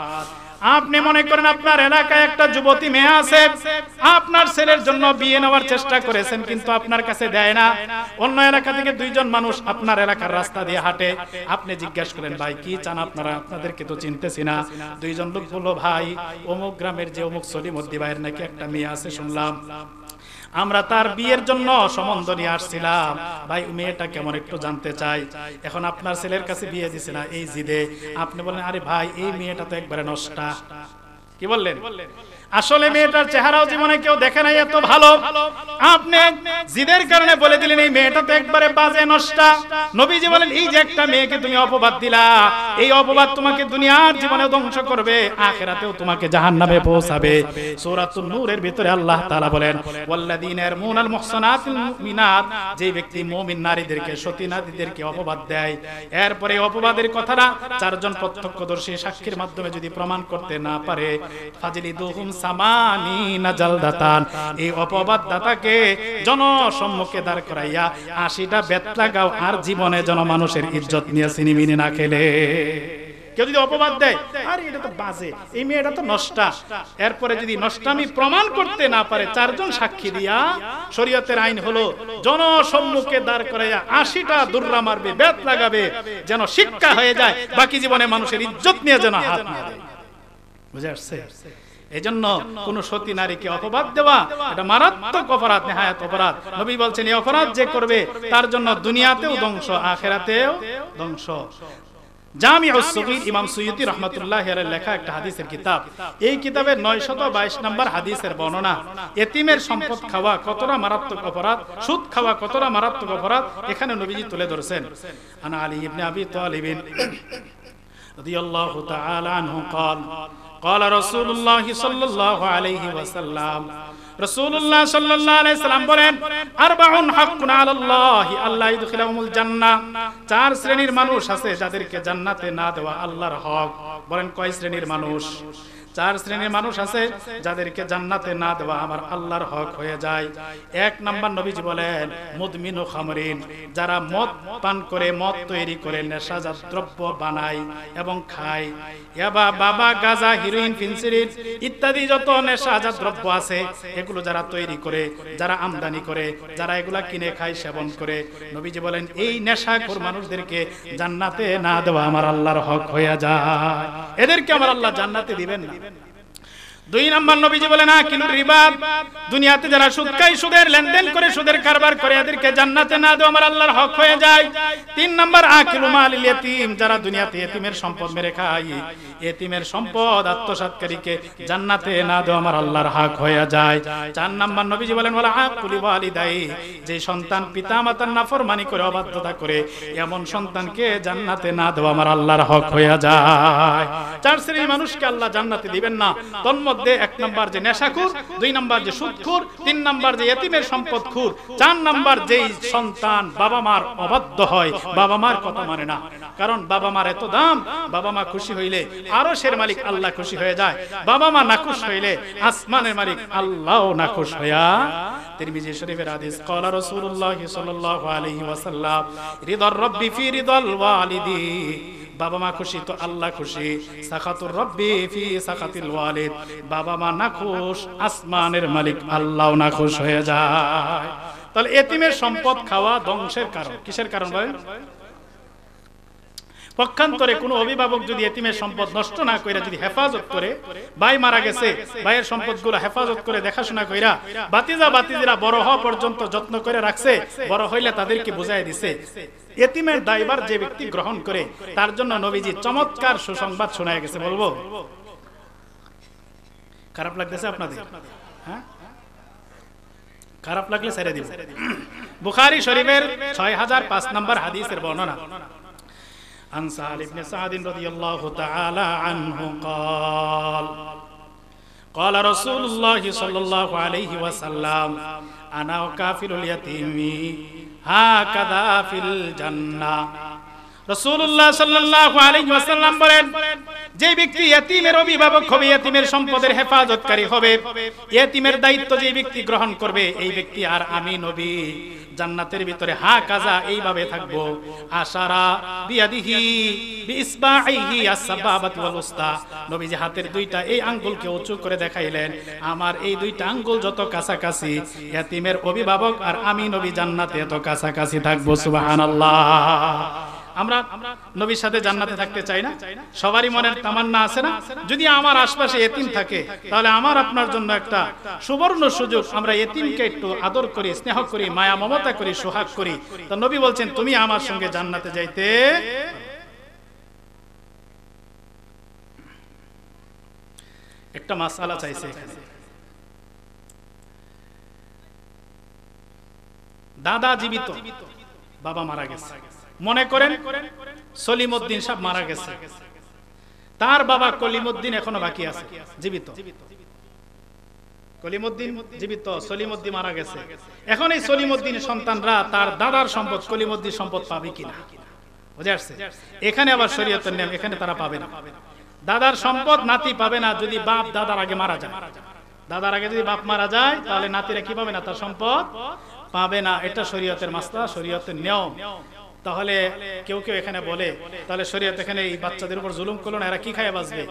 আপনি মনে করেন আপনার এলাকায় একটা যুবতী মেয়ে আছে, আপনার ছেলের জন্য বিয়ে নেওয়ার চেষ্টা করেছেন, কিন্তু আপনার কাছে দেয় না। অন্য এলাকা থেকে 2 জন মানুষ আপনার এলাকার রাস্তা দিয়ে হাঁটে, আপনি জিজ্ঞাসা করেন ভাই কি চান আপনারা, আপনাদেরকে তো চিনতেছি না। 2 জন লোক বলল ভাই অমুক গ্রামের যে অমুক সলিমদ্দি ভাইয়ের নাকি একটা মেয়ে আছে শুনলাম, আমরা তার বিয়ের জন্য সম্বন্ধ নিয়ে আসছিলাম, ভাই মেয়েটা কেমন একটু জানতে চাই। এখন আপনার ছেলের কাছে বিয়ে দিছে না, এই জিদে আপনি বলেন আরে ভাই এই মেয়েটা তো একবারে নষ্টা। কি বললেন? আসলে মেয়েটার চেহারাও জীবনে কেউ দেখে নাই এত ভালো, আপনি জিদের কারণে বলে দিলেন এই মেয়েটা তো একবারে বাজে নষ্টা। নবীজি বলেন এই যে একটা মেয়েকে তুমি অপবাদ দিলা, এই অপবাদ তোমাকে দুনিয়ার জীবনে ধ্বংস করবে, আখিরাতেও তোমাকে জাহান্নামে পৌঁছাবে। সূরাতুন নূরের ভিতরে আল্লাহ তাআলা বলেন ওয়াল্লাযীনা ইয়ারমুনাল মুহসানাতিল মুমিনাত, যে ব্যক্তি মুমিন নারীদেরকে, সতী নারীদেরকে অপবাদ দেয়, এরপরে অপবাদের কথাটা 4 জন প্রত্যক্ষদর্শী সাক্ষীর মাধ্যমে যদি প্রমাণ করতে না পারে, ফাজলিদুহুম সামানিনা জালদাতান, এই অপবাদদাতাকে জনসম্মুখে দাঁড় করাইয়া 80টা বেত লাগাও, আর জীবনে যেন মানুষের ইজ্জত নিয়ে সিনিমিনি না খেলে। কেউ যদি অপবাদ দেয় আরে এটা তো বাজে, এই মেয়েটা তো নষ্টা, এরপরে যদি নষ্টামি প্রমাণ করতে না পারে 4 জন সাক্ষী দিয়া, শরীয়তের আইন হলো জনসম্মুখে দাঁড় করাইয়া 80টা দুর্রা মারবে, বেত লাগাবে, যেন শিক্ষা হয়ে যায়, বাকি জীবনে মানুষের ইজ্জত নিয়ে যেন হাত না দেয়। বুঝে আসছে? এজন্য কোন সতী নারীকে অপবাদ দেওয়া এটা মারাত্মক অপরাধ, নেহায়াত অপরাধ। নবী বলছেন এই অপরাধ যে করবে তার জন্য দুনিয়াতেও ধ্বংস, আখিরাতেও ধ্বংস। জামিউস সগীর ইমাম সুয়ুতী রাহমাতুল্লাহি আলাইহি লেখা একটা হাদিসের কিতাব, এই কিতাবের 922 নম্বর হাদিসের বর্ণনা, এতিমের সম্পদ খাওয়া কতটা মারাত্মক অপরাধ, সুদ খাওয়া কতটা মারাত্মক অপরাধ এখানে নবীজি তুলে ধরেছেন। আনা আলী ইবনে আবি তালিব রাদিয়াল্লাহু তাআলা আনহু قال قال رسول الله صلى الله عليه وسلم, রাসূলুল্লাহ সাল্লাল্লাহু আলাইহি সাল্লাম বলেন আরবাউন হাক্কুন আলাল্লাহি আল্লাহ ইদখিলাহুমুল জান্নাহ, 4 শ্রেণীর মানুষ আছে যাদেরকে জান্নাতে না দেওয়া আল্লাহর হক। বলেন কয় শ্রেণীর মানুষ? চার শ্রেণীর মানুষ আছে যাদেরকে জান্নাতে না দেওয়া আমার আল্লাহর হক হয়ে যায়। এক নাম্বার নবীজি বলেন মুদমিনু খামরিন, যারা মদ পান করে, মদ তৈরি করে, নেশাজাত দ্রব্য বানায় এবং খায়, ইয়াবা, বাবা, গাঁজা, হিরোইন, ফেন্সিডিল ইত্যাদি যত নেশাজাত দ্রব্য আছে এগুলো যারা তৈরি করে, যারা আমদানি করে, যারা এগুলা কিনে খায়, সেবন করে, নবীজি বলেন এই নেশাখোর মানুষদেরকে জান্নাতে না দেওয়া আমার আল্লাহর হক হয়ে যায়। এদেরকে আমার আল্লাহ জান্নাতে দিবেন না। দুই নাম্বার নবীজি বলেন আকিলুর রিবা, দুনিয়াতে যারা সুদ খায়, সুদের লেনদেন করে, সুদের কারবার করে, এদেরকে জান্নাতে না দেওয়া আমার আল্লাহর হক হয়ে যায়। তিন নাম্বার আকিলু মালিল ইয়াতীম, যারা দুনিয়াতে এতিমের সম্পদ মেরে খায়, এতিমের সম্পদ আত্মসাৎকারীকে জান্নাতে না দেওয়া আমার আল্লাহর হক হয়ে যায়। চার নাম্বার নবীজি বলেন ওয়ালা আকুলি ওয়ালিদাই, যে সন্তান পিতামাতার নাফরমানি করে, অবাধ্যতা করে, এমন সন্তানকে জান্নাতে না দেওয়া আমার আল্লাহর হক হয়ে যায়। চার শ্রেণীর মানুষকে আল্লাহ জান্নাতে দিবেন না। তন্মধ্যে এক নাম্বার যে নেশাখোর, দুই নাম্বার যে সুদখোর, তিন নাম্বার যে এতিমের সম্পদখোর, চার নাম্বার যেই সন্তান বাবা মার অবাধ্য হয়, বাবা মার কথা মানে না। কারণ বাবা মার এত দাম, বাবা মা খুশি হইলে আরশের মালিক আল্লাহ খুশি হয়ে যায়, বাবা মা নাখুশ হইলে আসমানের মালিক আল্লাহও নাখুশ হইয়া। তিরমিজি শরীফের হাদিস, ক্বালা রাসূলুল্লাহ সাল্লাল্লাহু আলাইহি ওয়াসাল্লাম রিদার রাব্বি ফি রিদাল ওয়ালিদি, বাবা মা খুশি তো আল্লাহ খুশি, সাখাতুর রব্বি ফি সাখাতিল ওয়ালিদ, বাবা মা নাখুশ, আসমানের মালিক আল্লাহও নাখুশ হয়ে যায়। তাহলে এতিমের সম্পদ খাওয়া ধ্বংসের কারণ। কিসের কারণ বলেন? পক্ষান্তরে কোনো অভিভাবক যদি এতিমের সম্পদ নষ্ট না কইরা যদি হেফাজত করে, ভাই মারা গেছে, ভাইয়ের সম্পদগুলো হেফাজত করে দেখাশোনা কইরা বাতিজা বাতিজিরা বড় হওয়া পর্যন্ত যত্ন করে রাখছে, বড় হইলে তাদেরকে বুঝাই দিছে, এতিমের দায়ভার যে ব্যক্তি গ্রহণ করে তার জন্য নবীজি চমৎকার সুসংবাদ শোনায় গেছে। বলবো? খারাপ লাগতেছে আপনাদের? হ্যাঁ, খারাপ লাগলে ছেড়ে দিব। বুখারী শরীফের 6005 নম্বর হাদিসের বর্ণনা। عن سهل بن سعد رضي الله تعالى عنه قال قال رسول الله صلى الله عليه وسلم أنا وكافل اليتيم هكذا في الجنة। রাসূলুল্লাহ সাল্লাল্লাহু আলাইহি ওয়াসাল্লাম বলেন, যে ব্যক্তি ইতিমের অভিভাবক হবে, ইতিমের সম্পদের হেফাজতকারী হবে, ইতিমের দায়িত্ব যে ব্যক্তি গ্রহণ করবে, এই ব্যক্তি আর আমি নবী জান্নাতের ভিতরে হা কাজা এইভাবে থাকবো। আশারা বিয়াদিহি বিইসবাইহি আসবাবাতি ওয়াল উসতা, নবীজি হাতের দুইটা এই আঙ্গুলকে উঁচু করে দেখাইলেন, আমার এই দুইটা আঙ্গুল যত কাছাকাছি, ইতিমের অভিভাবক আর আমি নবী জান্নাতে এত কাছাকাছি থাকবো। সুবহানাল্লাহ। আমরা নবীর সাথে জান্নাতে থাকতে চাই না? সবারই মনের তামান্না আছে না? যদি আমার আশপাশে এতিম থাকে তাহলে আমার আপনার জন্য একটা সুবর্ণ সুযোগ, আমরা এতিমকে একটু আদর করি, স্নেহ করি, মায়া মমতা করি, সোহাগ করি। তো নবী বলছেন তুমি আমার সঙ্গে জান্নাতে যাইতে। একটা মাসআলা চাইছে এখানে। দাদা জীবিত, বাবা মারা গেছে। মনে করেন সলিমউদ্দিন সাহেব মারা গেছে, তার বাবা কলিমউদ্দিন এখনো বাকি আছে, জীবিত। কলিমউদ্দিন জীবিত, সলিমউদ্দিন মারা গেছে। এখন এই সলিমউদ্দিনের সন্তানরা তার দাদার সম্পদ, কলিমউদ্দিন সম্পদ পাবে কিনা? বুঝে আসছে? এখানে আবার শরীয়তের নিয়ম, এখানে তারা পাবে না। দাদার সম্পদ নাতি পাবে না যদি বাপ দাদার আগে মারা যায়। দাদার আগে যদি বাপ মারা যায় তাহলে নাতিরা কি পাবে না? তার সম্পদ পাবে না। এটা শরীয়তের মাসলা, শরীয়তের নিয়ম। তাহলে কেউ কেউ এখানে বলে তাহলে শরীয়ত এখানে এই বাচ্চাদের উপর জুলুম করলো না, এরা কি খায় বাঁচবে?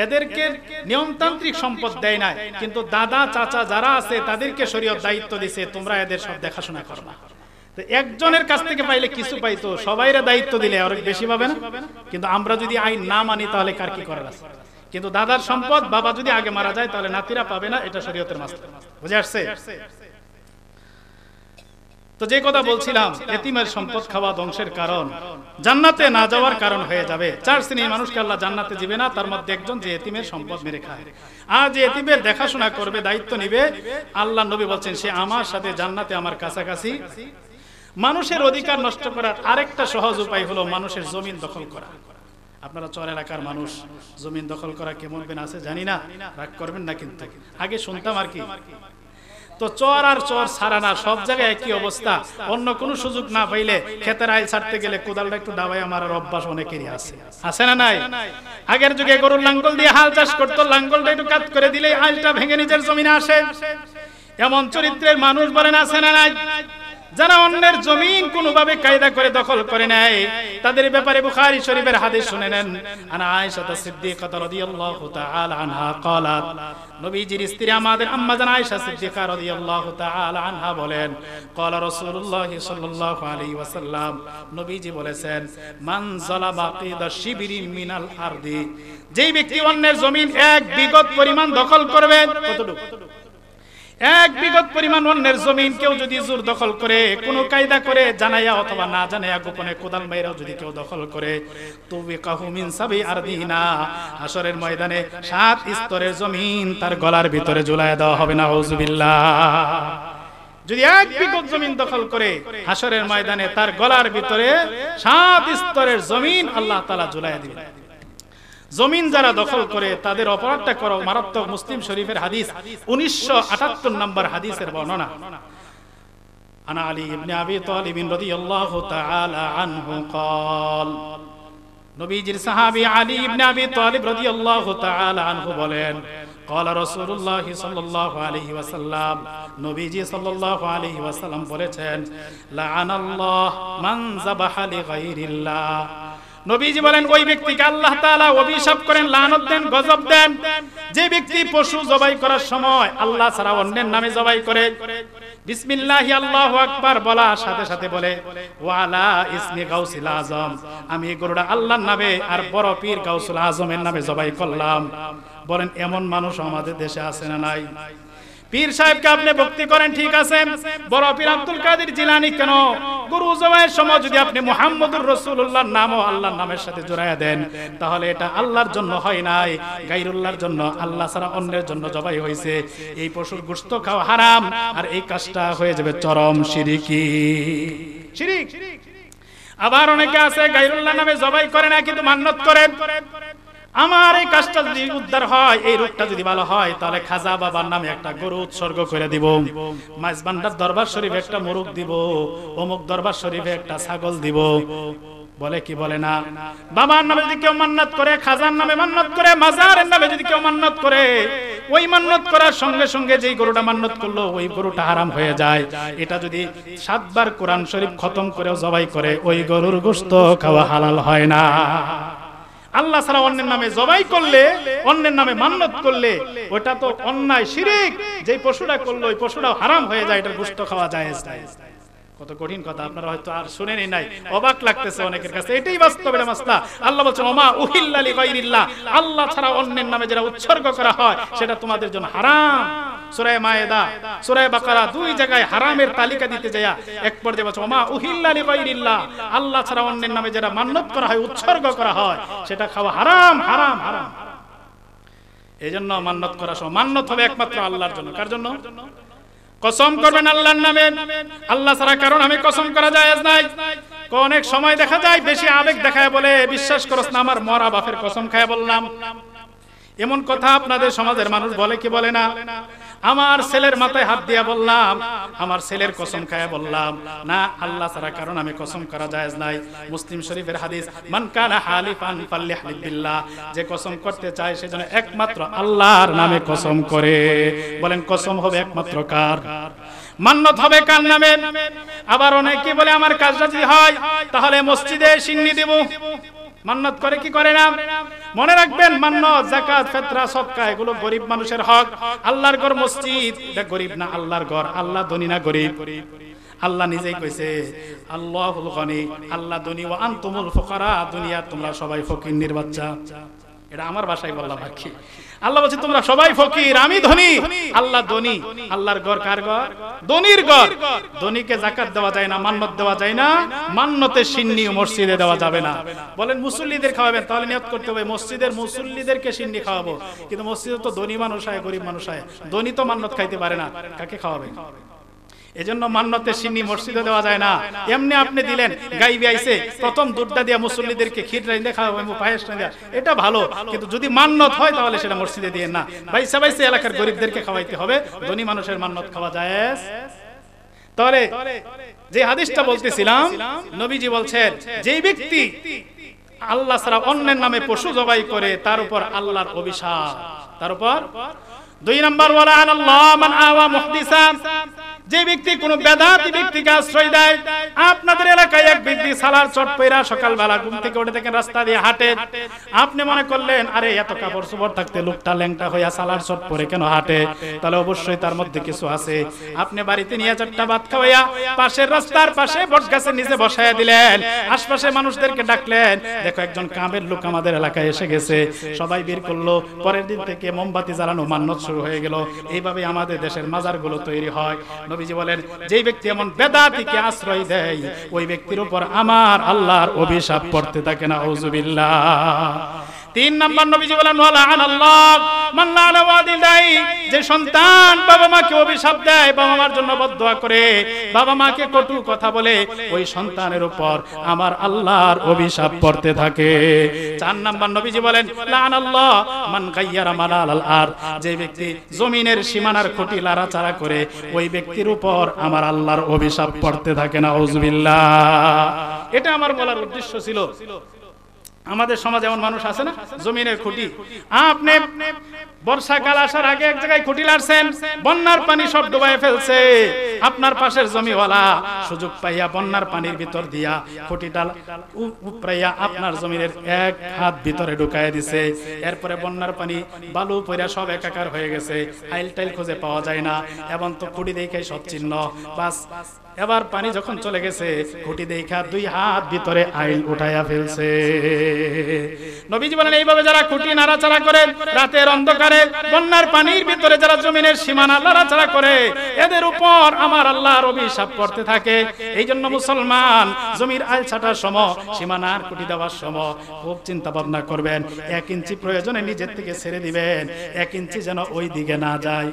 এদেরকে নিয়মতান্ত্রিক সম্পদ দেয় নাই, কিন্তু দাদা চাচা যারা আছে তাদেরকে শরীয়ত দায়িত্ব দিছে, তোমরা এদের সব দেখাশোনা করবা। তো একজনের কাছ থেকে পাইলে কিছু পাইতো, সবাইরে দায়িত্ব দিলে আরো বেশি পাবে না? কিন্তু আমরা যদি আইন না মানি তাহলে কার কি করার আছে? কিন্তু দাদার সম্পদ বাবা যদি আগে মারা যায় তাহলে নাতিরা পাবে না, এটা শরীয়তের মাসলা। বুঝে আসছে? তো যে কথা বলছিলাম, এতিমের সম্পদ খাওয়া ধ্বংসের কারণ, জান্নাতে না যাওয়ার কারণ হয়ে যাবে। চার শ্রেণীর মানুষকে আল্লাহ জান্নাতে দিবে না, তার মধ্যে একজন যে এতিমের সম্পদ মেরে খায়। আর যে এতিমের দেখাশোনা করবে, দায়িত্ব নিবে, আল্লাহ নবী বলছেন সে আমার সাথে জান্নাতে আমার কাছাকাছি। মানুষের অধিকার নষ্ট করার আরেকটা সহজ উপায় হলো মানুষের জমিন দখল করা। আপনারা চর এলাকার মানুষ, জমিন দখল করা কেমন বেন আছে জানি না, রাগ করবেন না, কিন্তু আগে শুনতাম আর কি, তো চর আর চর ছাড়া না, সব জায়গায় একই অবস্থা। অন্য কোনো সুযোগ না পাইলে ক্ষেতের আইল ছাড়তে গেলে কোদালটা একটু ডাবাই আমার অভ্যাস অনেকেরই আছে না নাই? আগের যুগে গরুর লাঙ্গল দিয়ে হাল চাষ করতো, লাঙ্গলটা একটু কাট করে দিলে আইলটা ভেঙে নিজের জমিনে আসে। এমন চরিত্রের মানুষ বলেন আছে না নাই? যারা অন্যের জমিন কোনোভাবে কায়দা করে দখল করে নেয়, তাদের ব্যাপারে বুখারী শরীফের হাদিস শুনে নেন। আনা আয়েশা সিদ্দিকা রাদিয়াল্লাহু তাআলা আনহা ক্বালাত, নবীজির স্ত্রী আমাদের আম্মা জান আয়েশা সিদ্দিকা রাদিয়াল্লাহু তাআলা আনহা বলেন, ক্বালা রাসূলুল্লাহ সাল্লাল্লাহু আলাইহি ওয়াসাল্লাম, নবীজি বলেছেন, মান যালাবা কিদা শিবরিন মিনাল আরদি, যেই ব্যক্তি অন্যের জমিন এক বিঘত পরিমাণ দখল করবে, কতটুকু? এক বিঘত পরিমাণ অন্যের জমিন কেউ যদি জোর দখল করে, কোনো কায়দা করে, জানাইয়া অথবা না জানাইয়া, গোপনে কোদাল মাইরাও যদি কেউ দখল করে, তুবিকাহু মিন সাবি আরদিনা, হাশরের ময়দানে 7 স্তরের জমিন তার গলার ভিতরে ঝুলাইয়া দেওয়া হবে। নাউযুবিল্লাহ। যদি এক বিঘত জমিন দখল করে, হাশরের ময়দানে তার গলার ভিতরে 7 স্তরের জমিন আল্লাহ তাআলা ঝুলাইয়া দিবেন। জমিন যারা দখল করে তাদের অপরাধটা করো মারাত্মক। মুসলিম শরীফের হাদিস 1978 নম্বর হাদিসের বর্ণনা। আনা আলী ইবনে আবি তালিব রাদিয়াল্লাহু তাআলা আনহু قال, নবীজির সাহাবী আলী ইবনে আবি তালিব রাদিয়াল্লাহু তাআলা আনহু বলেন, قال رسول الله صلى الله عليه وسلم, নবীজি সাল্লাল্লাহু আলাইহি ওয়াসাল্লাম বলেছেন, লাআনাল্লাহ মান যাবাহা লিগাইরিল্লাহ, নবীজি বলেন ওই ব্যক্তিকে আল্লাহ তাআলা অভিশাপ করেন, লানত দেন, গজব দেন, যে ব্যক্তি পশু জবাই করার সময় আল্লাহ ছাড়া অন্যের নামে জবাই করে, বিসমিল্লাহি আল্লাহু আকবার বলার সাথে সাথে বলে, ওয়ালা ইসমি গাউসিল আজম, আমি গরুটা আল্লাহর নামে আর বড় পীর গাউসুল আজমের নামে জবাই করলাম। বলেন এমন মানুষ আমাদের দেশে আছে না নাই? পীর সাহেবকে আপনি ভক্তি করেন, ঠিক আছে, বড় পীর আব্দুল কাদের জিলানী কেন গরু জবাইয়ের সময় যদি আপনি মুহাম্মদুর রাসূলুল্লাহর নামও আল্লাহর নামের সাথে জড়ায়া দেন, তাহলে এটা আল্লাহর জন্য হয় নাই, গায়রুল্লাহর জন্য, আল্লাহ ছাড়া অন্যের জন্য জবাই হয়েছে। এই পশুর গোশত খাওয়া হারাম, আর এই কাজটা হয়ে যাবে চরম শিরকি। আবার অনেকে আছে গায়রুল্লাহর নামে জবাই করে না, কিন্তু মান্নত করেন, আমার এই কাজটা যদি উদ্ধার হয়, এই রোগটা যদি ভালো হয়, তাহলে খাজা বাবার নামে একটা গরু উৎসর্গ করে দিব, মাইজবান্ডার দরবার শরীফে একটা মোরগ দিব, অমুক দরবার শরীফে একটা ছাগল দিব। বলে কি বলে না? বাবার নামে যদি কেউ মান্নাত করে, খাজার নামে মান্নাত করে, মাজারের নামে যদি কেউ মান্নাত করে, ওই মান্নাত করার সঙ্গে সঙ্গে যেই গরুটা মান্নাত করলো ওই গরুটা হারাম হয়ে যায়। এটা যদি 7 বার কোরআন শরীফ খতম করেও জবাই করে, ওই গরুর গোশত খাওয়া হালাল হয় না। আল্লাহ ছাড়া অন্যের নামে জবাই করলে, অন্যের নামে মান্নত করলে, ওটা তো অন্যায় শিরক। যেই পশুটা করলো ওই পশুটাও হারাম হয়ে যায়, এটার গোশত খাওয়া জায়েজ নাই। কত কঠিন কথা, আপনারা হয়তো আর শুনেনই নাই, অবাক লাগতেছে অনেকের কাছে। এটাই বাস্তবের মাসলা। আল্লাহ বলছেন, ওমা উহিল্লা লিগাইরিল্লাহ, আল্লাহ ছাড়া অন্যের নামে যেটা উৎসর্গ করা হয় সেটা তোমাদের জন্য হারাম। সূরা মায়েদা, সূরা বাকারা, 2 জায়গায় হারামের তালিকা দিতে যায় এক পর্যায়ে বলছে, ওমা উহিল্লা লিগাইরিল্লাহ, আল্লাহ ছাড়া অন্যের নামে যেটা মান্নত করা হয়, উৎসর্গ করা হয়, সেটা খাওয়া হারাম, হারাম, হারাম। এজন্য মান্নত করা সময় মান্নত হবে একমাত্র আল্লাহর জন্য। কার জন্য? কসম করবেন আল্লাহর নামে, আল্লাহ ছাড়া কারণ আমি কসম করা জায়েজ নাই। অনেক সময় দেখা যায় বেশি আবেগ দেখায় বলে, বিশ্বাস করছ না আমার মরা বাপের কসম খায় বললাম। এমন কথা আপনাদের সমাজের মানুষ বলে কি বলে না? আমার ছেলের মাথায় হাত দিয়া বললাম, আমার ছেলের কসম খায় বললাম না, আল্লাহ ছাড়া কারণ আমি কসম করা জায়েজ নাই। মুসলিম শরীফের হাদিস, মান কানা হালিফান ফালইহলিফ বিল্লাহ, যে কসম করতে চায় সেজন্য একমাত্র আল্লাহর নামে কসম করে। বলেন কসম হবে একমাত্র কার? মান্নত হবে কার নামে? আবার অনেকে বলে আমার কাজটা যদি হয় তাহলে মসজিদে সিন্নি দেব। মান্নত করে কি করে না? মনে রাখবেন, মান্নত, যাকাত, ফিতরা, সদকা এগুলো গরিব মানুষের হক। আল্লাহর ঘর মসজিদ, এটা গরিব না আল্লাহর ঘর। আল্লাহ ধনী না গরিব? আল্লাহ নিজেই কইছে, আল্লাহুল গনি, আল্লাহ ধনী, ওয়া আনতুমুল ফুকারা, দুনিয়া তোমরা সবাই ফকির বাচ্চা। এটা আমার ভাষায় বললাম আর কি। আল্লাহ বলছে তোমরা সবাই ফকির, আমি ধনী। আল্লাহ ধনী। আল্লাহর ঘর কার ঘর? ধনীর ঘর। ধনীকে যাকাত দেওয়া যায় না, মান্নত দেওয়া যায় না, মান্নতে সিন্নি মসজিদে দেওয়া যাবে না। বলেন মুসল্লিদের খাওয়াবেন, তাহলে নিয়ত করতে হবে মসজিদের মুসল্লিদেরকে সিন্নি খাওয়াবো। কিন্তু মসজিদে তো ধনী মানুষ হয়, গরিব মানুষ হয়। ধনী তো মান্নত খাইতে পারে না, কাকে খাওয়াবে? এজন্য মান্নতে সিন্নি মসজিদে দেওয়া যায় না, এমনি আপনি দিলেন, গাইবে আইছে প্রথম দুধটা দিয়া মুসল্লিদেরকে ক্ষীর রাইন্দে খাওয়াবো, পায়েস রাইন্দে, এটা ভালো, কিন্তু যদি মান্নত হয় তাহলে সেটা মসজিদে দিয়ে না, বাইসা বাইসা এলাকার গরিবদেরকে খাওয়াইতে হবে, ধনী মানুষের মান্নত খাওয়া জায়েজ। তাহলে যে হাদিসটা বলতেছিলাম, নবীজি বলছেন যে ব্যক্তি আল্লাহ ছাড়া অন্যের নামে পশু জবাই করে তার উপর আল্লাহর অভিশাপ, তার উপর। 2 নম্বর, ওয়ালা আল্লাহ মান আওয়া মুহদিসান, যে ব্যক্তি কোন বেদাতি ব্যক্তিকে আশ্রয় দেয়। আপনাদের এলাকায় এক ব্যক্তি সালার চট পয়রা সকালবেলা ঘুম থেকে উঠে দেখেন রাস্তা দিয়ে হাঁটে, আপনি মনে করলেন আরে এত কাপড় চোপড় থাকতে লোকটা ল্যাংটা হইয়া সালার চট পরে কেন হাঁটে, তাহলে অবশ্যই তার মধ্যে কিছু আছে। আপনি বাড়িতে নিয়ে 4টা ভাত খাওয়াইয়া পাশের রাস্তার পাশে বটগাছের নিচে বসাইয়া দিলেন, আশপাশে মানুষদেরকে ডাকলেন, দেখো একজন কামের লোক আমাদের এলাকায় এসে গেছে, সবাই বের করলো, পরের দিন থেকে মোমবাতি জ্বালানো মান্নত শুরু হয়ে গেল। এইভাবে আমাদের দেশের মাজারগুলো তৈরি হয়। নবীজি বলেন যে ব্যক্তি এমন বেদাতিকে আশ্রয় দেয় ওই ব্যক্তির উপর আমার আল্লাহর অভিশাপ পড়তে থাকে, নাউযুবিল্লাহ। 3 নম্বর, নবীজি বলেন ওয়ালা আনাল্লাহ মান লাআনা ওয়ালিদাই, যে সন্তান বাবা মাকে অভিশাপ দেয়, বাবা মার জন্য বদদোয়া করে, বাবা মাকে কটু কথা বলে, ওই সন্তানের উপর আমার আল্লাহর অভিশাপ পড়তে থাকে। 4 নম্বর, নবীজি বলেন লাআনাল্লাহ মান গায়্যারা মানালাল আরদ, যে ব্যক্তি জমিনের সীমানার খুঁটি লাড়াচাড়া করে, ওই ব্যক্তির উপর আমার আল্লাহর অভিশাপ পড়তে থাকে, নাউযুবিল্লাহ। এটা আমার বলার উদ্দেশ্য ছিল। আমাদের সমাজে এমন মানুষ আছে না, জমিনের খুঁটি, আপনি বর্ষাকাল আসার আগে এক জায়গায় খুঁটি লাড়ছেন, বন্যার পানি সব ডুবাই ফেলছে, আপনার পাশের জমিওয়ালা সুযোগ পাইয়া বন্যার পানির ভিতর দিয়া খুঁটিটা উপরাইয়া আপনার জমিনের 1 হাত ভিতরে ঢুকাইয়া দিছে। এরপরে বন্যার পানি বালু পইরা সব একাকার হয়ে গেছে, আইল টাইল খুঁজে পাওয়া যায় না, এবং তো খুঁটি দেখাই সব চিহ্ন, বাস এবার পানি যখন চলে গেছে খুঁটি দেখা 2 হাত ভিতরে আইল উঠাইয়া ফেলছে। নবীজি বলেন এইভাবে যারা খুঁটি নাড়াচাড়া করে, রাতের অন্ধকারে বন্যার পানির ভিতরে যারা জমিনের সীমানা নাড়াচাড়া করে, এদের উপর আমার আল্লাহর অভিশাপ পড়তে থাকে। এই জন্য মুসলমান জমির আইল ছাটার সময়, সীমানার খুঁটি দেওয়ার সময় খুব চিন্তা ভাবনা করবেন, 1 ইঞ্চি প্রয়োজনে নিজের থেকে ছেড়ে দিবেন, 1 ইঞ্চি যেন ওই দিকে না যায়,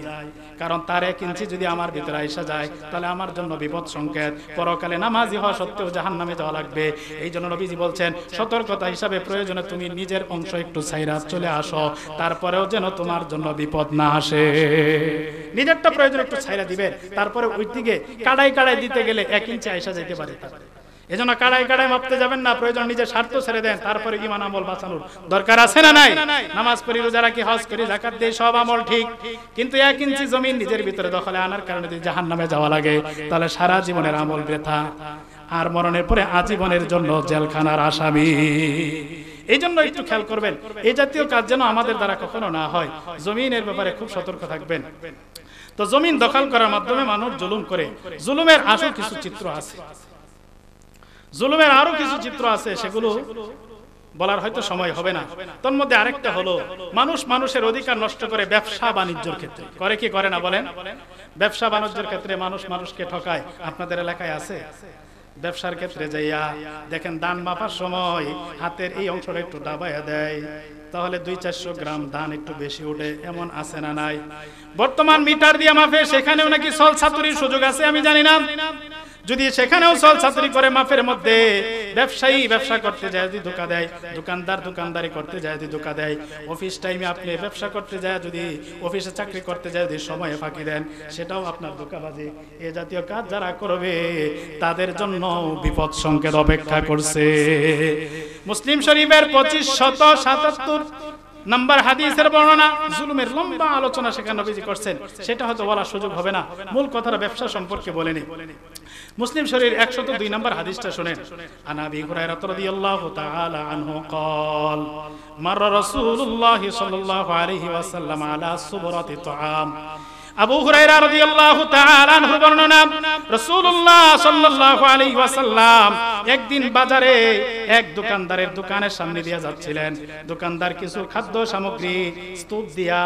কারণ তার 1 ইঞ্চি যদি আমার ভিতরে আইসা যায় তাহলে আমার জন্য বিপদ সংকেত, পরকালে নামাজি হওয়া সত্ত্বেও জাহান্নামে যাওয়া লাগবে। এই জন্য নবীজি বলছেন সতর্কতা হিসাবে প্রয়োজনে তুমি নিজের অংশ একটু ছাইরা চলে আসো, তারপরেও যেন তোমার জন্য বিপদ না আসে। নিজেরটা প্রয়োজন একটু ছাইরা দিবেন, তারপরে ওই দিকে কাড়াই কাড়াই দিতে গেলে 1 ইঞ্চি আইসা যেতে পারে। এজন্য কাড়াই কাড়াই মাপতে যাবেন না, প্রয়োজন নিজের স্বার্থ ছেড়ে দেন, তারপরে ঈমান আমল বাঁচানোর দরকার আছে না নাই? নামাজ পড়ি, রোজা রাখি, হজ করি, যাকাত দেই, সব আমল ঠিক, কিন্তু 1 ইঞ্চি জমিন নিজের ভিতরে দখলে আনার কারণে যদি জাহান্নামে যাওয়া লাগে তাহলে সারা জীবনের আমল বৃথা, আর মরণের পরে আজীবনের জন্য জেলখানার আসামি। এই জন্য একটু খেয়াল করবেন, এই জাতীয় কাজ যেন আমাদের দ্বারা কখনো না হয়। জমিনের ব্যাপারে খুব সতর্ক থাকবেন। তো জমিন দখল করার মাধ্যমে মানুষ জুলুম করে, জুলুমের আসল কিছু চিত্র আছে, জুলুমের আরো কিছু চিত্র আছে, সেগুলো বলার হয়তো সময় হবে না। তোর মধ্যে আরেকটা হলো, মানুষ মানুষের অধিকার নষ্ট করে ব্যবসা বাণিজ্যের ক্ষেত্রে। করে কি করে না বলেন? ব্যবসা বাণিজ্যের ক্ষেত্রে মানুষ মানুষকে ঠকায়। আপনাদের এলাকায় আছে? ব্যবসার ক্ষেত্রে যাইয়া দেখেন ধান মাপার সময় হাতের এই অংশটা একটু দাবাইয়া দেয়, তাহলে 200-400 গ্রাম ধান একটু বেশি ওঠে, এমন আছে না নাই? বর্তমান মিটার দিয়ে মাপে, সেখানেও নাকি সল ছাতুরির সুযোগ আছে, আমি জানি না। যদি সেখানেও সল ছাতুরি করে মাপের মধ্যে, ব্যবসায়ী ব্যবসা করতে যায় যদি ধোকা দেয়, দোকানদার দোকানদারি করতে যায় যদি ধোকা দেয়, অফিস টাইমে আপনি ব্যবসা করতে যায় যদি, অফিসে চাকরি করতে যায় যদি সময়ে ফাঁকি দেন, সেটাও আপনার ধোকাবাজি। এ জাতীয় কাজ যারা করবে তাদের জন্য বিপদ সংকেত অপেক্ষা করছে। মুসলিম শরীফের 2577 নাম্বার হাদিসের বর্ণনা, জুলুমের লম্বা আলোচনা সেখানে নবীজি করছেন, সেটা হয়তো বলার সুযোগ হবে না, মূল কথাটা ব্যবসা সম্পর্কে বলেনি। মুসলিম শরীফের 102 নম্বর হাদিসটা শুনেন। আন আবি হুরায়রা রাদিয়াল্লাহু তাআলা আনহু قال مر رسول الله صلى الله عليه وسلم على صبرة طعام। আবু হুরায়রা রাদিয়াল্লাহু তাআলা আনহু বর্ণনা, রাসূলুল্লাহ সাল্লাল্লাহু আলাইহি ওয়াসাল্লাম একদিন বাজারে এক দোকানদারের দোকানের সামনে দিয়ে যাচ্ছিলেন। দোকানদার কিছু খাদ্য সামগ্রী স্তূপ দিয়া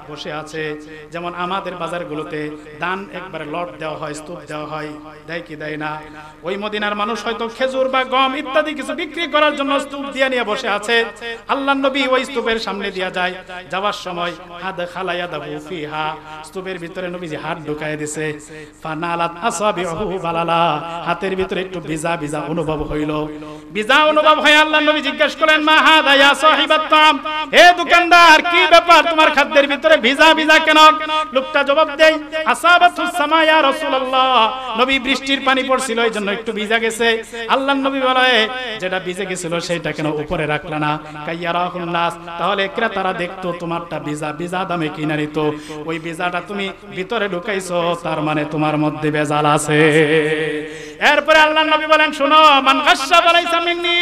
বসে আছে। যেমন আমাদের বাজারগুলোতে দান একবারে লট দেওয়া হয়, স্তূপ দেওয়া হয়, দেয় কি দেয় না? ওই মদিনার মানুষ হয়তো খেজুর বা গম ইত্যাদি কিছু বিক্রি করার জন্য স্তূপ দিয়ে নিয়ে বসে আছে। আল্লাহর নবী ওই স্তূপের সামনে দিয়া যায়, যাওয়ার সময় হাদ খালায়াদাহু ফিহা, স্তূপের ভিতরে নবীজি হাত ঢুকায় দিয়েছে। ফানালাত আসাবিহু বালালা, হাতের ভিতরে একটু ভিজা ভিজা অনুভব হইল। ভিজা অনুভব হয়ে আল্লাহর নবী জিজ্ঞেস করলেন, মা হাদা ইয়া সাহিবাত তাম, হে দোকানদার কি ব্যাপার, তোমার খাদ্যের ভিতরে ভিজা ভিজা কেন? লোকটা জবাব দেয়, আসাবাতুস সামা ইয়া রাসূলুল্লাহ, নবী বৃষ্টির পানি পড়ছিল এই জন্য একটু ভিজা গেছে। আল্লাহর নবী বলে, যেটা ভিজে গেছিল সেটা কেন উপরে রাখলা না? কাইয়ারাহুন নাস, তাহলে ক্রেতারা দেখতো তোমারটা ভিজা ভিজা দামে কিনে নিত। ওই ভিজাটা তুমি ভিতরে ঢুকাইছো, তার মানে তোমার মধ্যে ভেজাল আছে। এরপরে আল্লাহর নবী বলেন, শোনো, মান গাশশা ফালাইসা মিন্নি,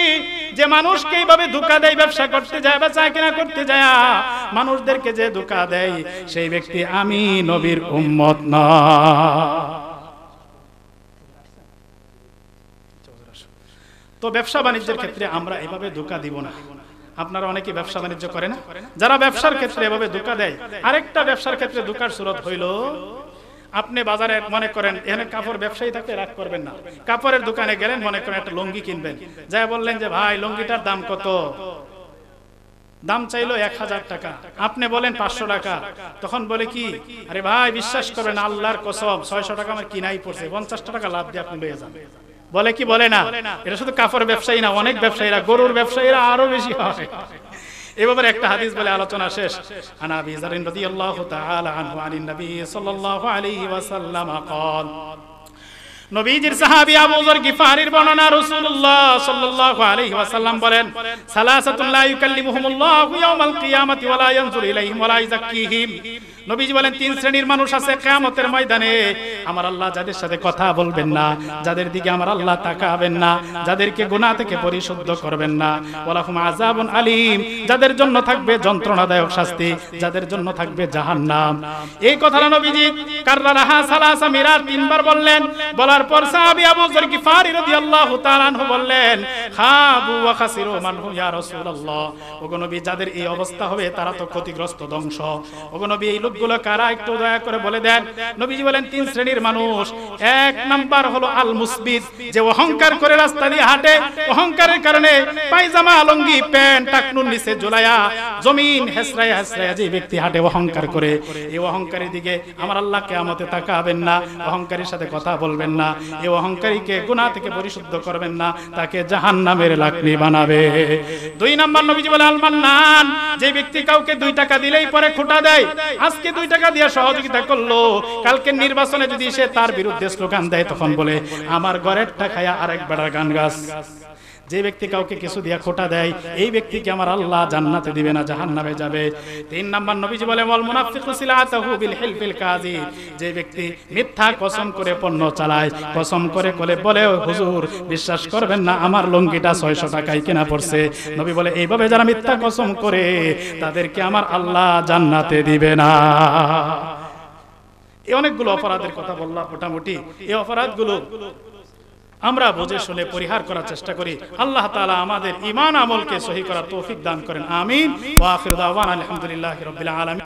যে মানুষকে এইভাবে ধোঁকা দেয়, ব্যবসা করতে যায় বা চা কেনা করতে যায়, মানুষদেরকে যে ধোঁকা দেয় সেই ব্যক্তি আমি নবীর উম্মত না। তো ব্যবসা বাণিজ্যের ক্ষেত্রে আমরা এভাবে ধোঁকা দিব না। আপনারা অনেকে ব্যবসা বাণিজ্য করে না, যারা ব্যবসার ক্ষেত্রে এভাবে ধোঁকা দেয়। আরেকটা ব্যবসার ক্ষেত্রে ধোঁকার সুরত হইল, আপনি বাজারে মনে করেন এখানে কাপড় ব্যবসায়ী থাকতে রাগ করবেন না, কাপড়ের দোকানে গেলেন, মনে করেন একটা লুঙ্গি কিনবেন, যাই বললেন যে ভাই লুঙ্গিটার দাম কত? দাম চাইলো 1000 টাকা, আপনি বলেন 500 টাকা। তখন বলে কি, আরে ভাই বিশ্বাস করবেন আল্লাহর কসম 600 টাকা আমার কিনাই পড়ছে, 50 টাকা লাভ দিয়ে আপনি লয়ে যান। বলে কি বলে না? এটা শুধু কাপড় ব্যবসায়ী না, অনেক ব্যবসায়ীরা, গরুর ব্যবসায়ীরা আরো বেশি হয়। এবারে একটা হাদিস বলে আলোচনা শেষ। আনা আবি যার রাদিয়াল্লাহু তাআলা আনহু আনিন নবী সাল্লাল্লাহু আলাইহি ওয়াসাল্লাম قال, নবীজির সাহাবী আবু যর গিফারির বর্ণনা, রাসূলুল্লাহ সাল্লাল্লাহু আলাইহি ওয়াসাল্লাম বলেন, সালাসাতুন লা ইউকাল্লিমুহুমুল্লাহু ইয়াওমাল কিয়ামাতি ওয়া লা ইয়ানজুরু ইলাইহিম ওয়া লা ইযাক্কিহিম। নবীজি বলেন, 3 শ্রেণীর মানুষ আছে কিয়ামতের ময়দানে, আমার আল্লাহ যাদের সাথে কথা বলবেন না, যাদের দিকে আমার আল্লাহ তাকাবেন না, যাদেরকে গুনাহ থেকে পরিশুদ্ধ করবেন না, ওয়ালাহুম আযাবুন আলীম, যাদের জন্য থাকবে যন্ত্রণাদায়ক শাস্তি, যাদের জন্য থাকবে জাহান্নাম। এই কথাটা নবীজি কাররাহা সালাসা মিরার 3 বার বললেন। বলার পর সাহাবী আবু যর গিফারি রাদিয়াল্লাহু তাআলা আনহু বললেন, খাবু ওয়া খাসিরু মান হু ইয়া রাসূলুল্লাহ, ওগো নবী যাদের এই অবস্থা হবে তারা তো ক্ষতিগ্রস্ত, ধ্বংস। ওগো নবী এই লোকগুলো কারা, একটু দয়া করে বলে দেন। নবীজি বলেন 3 শ্রেণীর মানুষ। 1 নাম্বার হলো আল মুসবিত, যে অহংকার করে রাস্তা দিয়ে হাঁটে, অহংকারের কারণে পায়জামা লুঙ্গি প্যান্ট টাকনুর নিচে ঝুলায়া জমিন হেসরায়া হেসরায়া যে ব্যক্তি হাঁটে অহংকার করে, এই অহংকারীর দিকে আমার আল্লাহ কিয়ামতে তাকাবেন না, অহংকারীর সাথে কথা বলবেন না, এই অহংকারীকে গুনাহ থেকে পরিশুদ্ধ করবেন না, তাকে জাহান্নামের লাকড়ি বানাবে। 2 নাম্বার নবীজি বলেন আল মান্নান, যে ব্যক্তি কাউকে 2 টাকা দিলেই পরে খোটা দেয়, আজকে 2 টাকা দিয়ে সহযোগিতা করলো, কালকে নির্বাচনে যদি সে তার বিরুদ্ধে স্লোগান দেয় তখন বলে আমার ঘরের টাকায়া আরেক বেড়ার গান গাছ। যে ব্যক্তি কাউকে কিছু দিয়া খোটা দেয়, এই ব্যক্তিকে আমার আল্লাহ জান্নাতে দিবে না, জাহান্নামে যাবে। 3 নাম্বার নবীজি বলে ওয়াল মুনাফিকু সিলাতাহু বিল হিলফিল কাযিব, যে ব্যক্তি মিথ্যা কসম করে পণ্য চালায়, কসম করে বলে হুজুর বিশ্বাস করবেন না আমার লুঙ্গিটা 600 টাকায় কেনা পড়ছে। নবী বলে এইভাবে যারা মিথ্যা কসম করে তাদেরকে আমার আল্লাহ জান্নাতে দিবে না। এই অনেকগুলো অপরাধের কথা বললাম মোটামুটি। এই অপরাধগুলো আমরা বুঝে শুনে পরিহার করার চেষ্টা করি। আল্লাহ তাআলা আমাদের ঈমান আমলকে সহি করার তৌফিক দান করেন, আমিন। ওয়া আখিরু দাওয়ানা আলহামদুলিল্লাহি রাব্বিল আলামিন।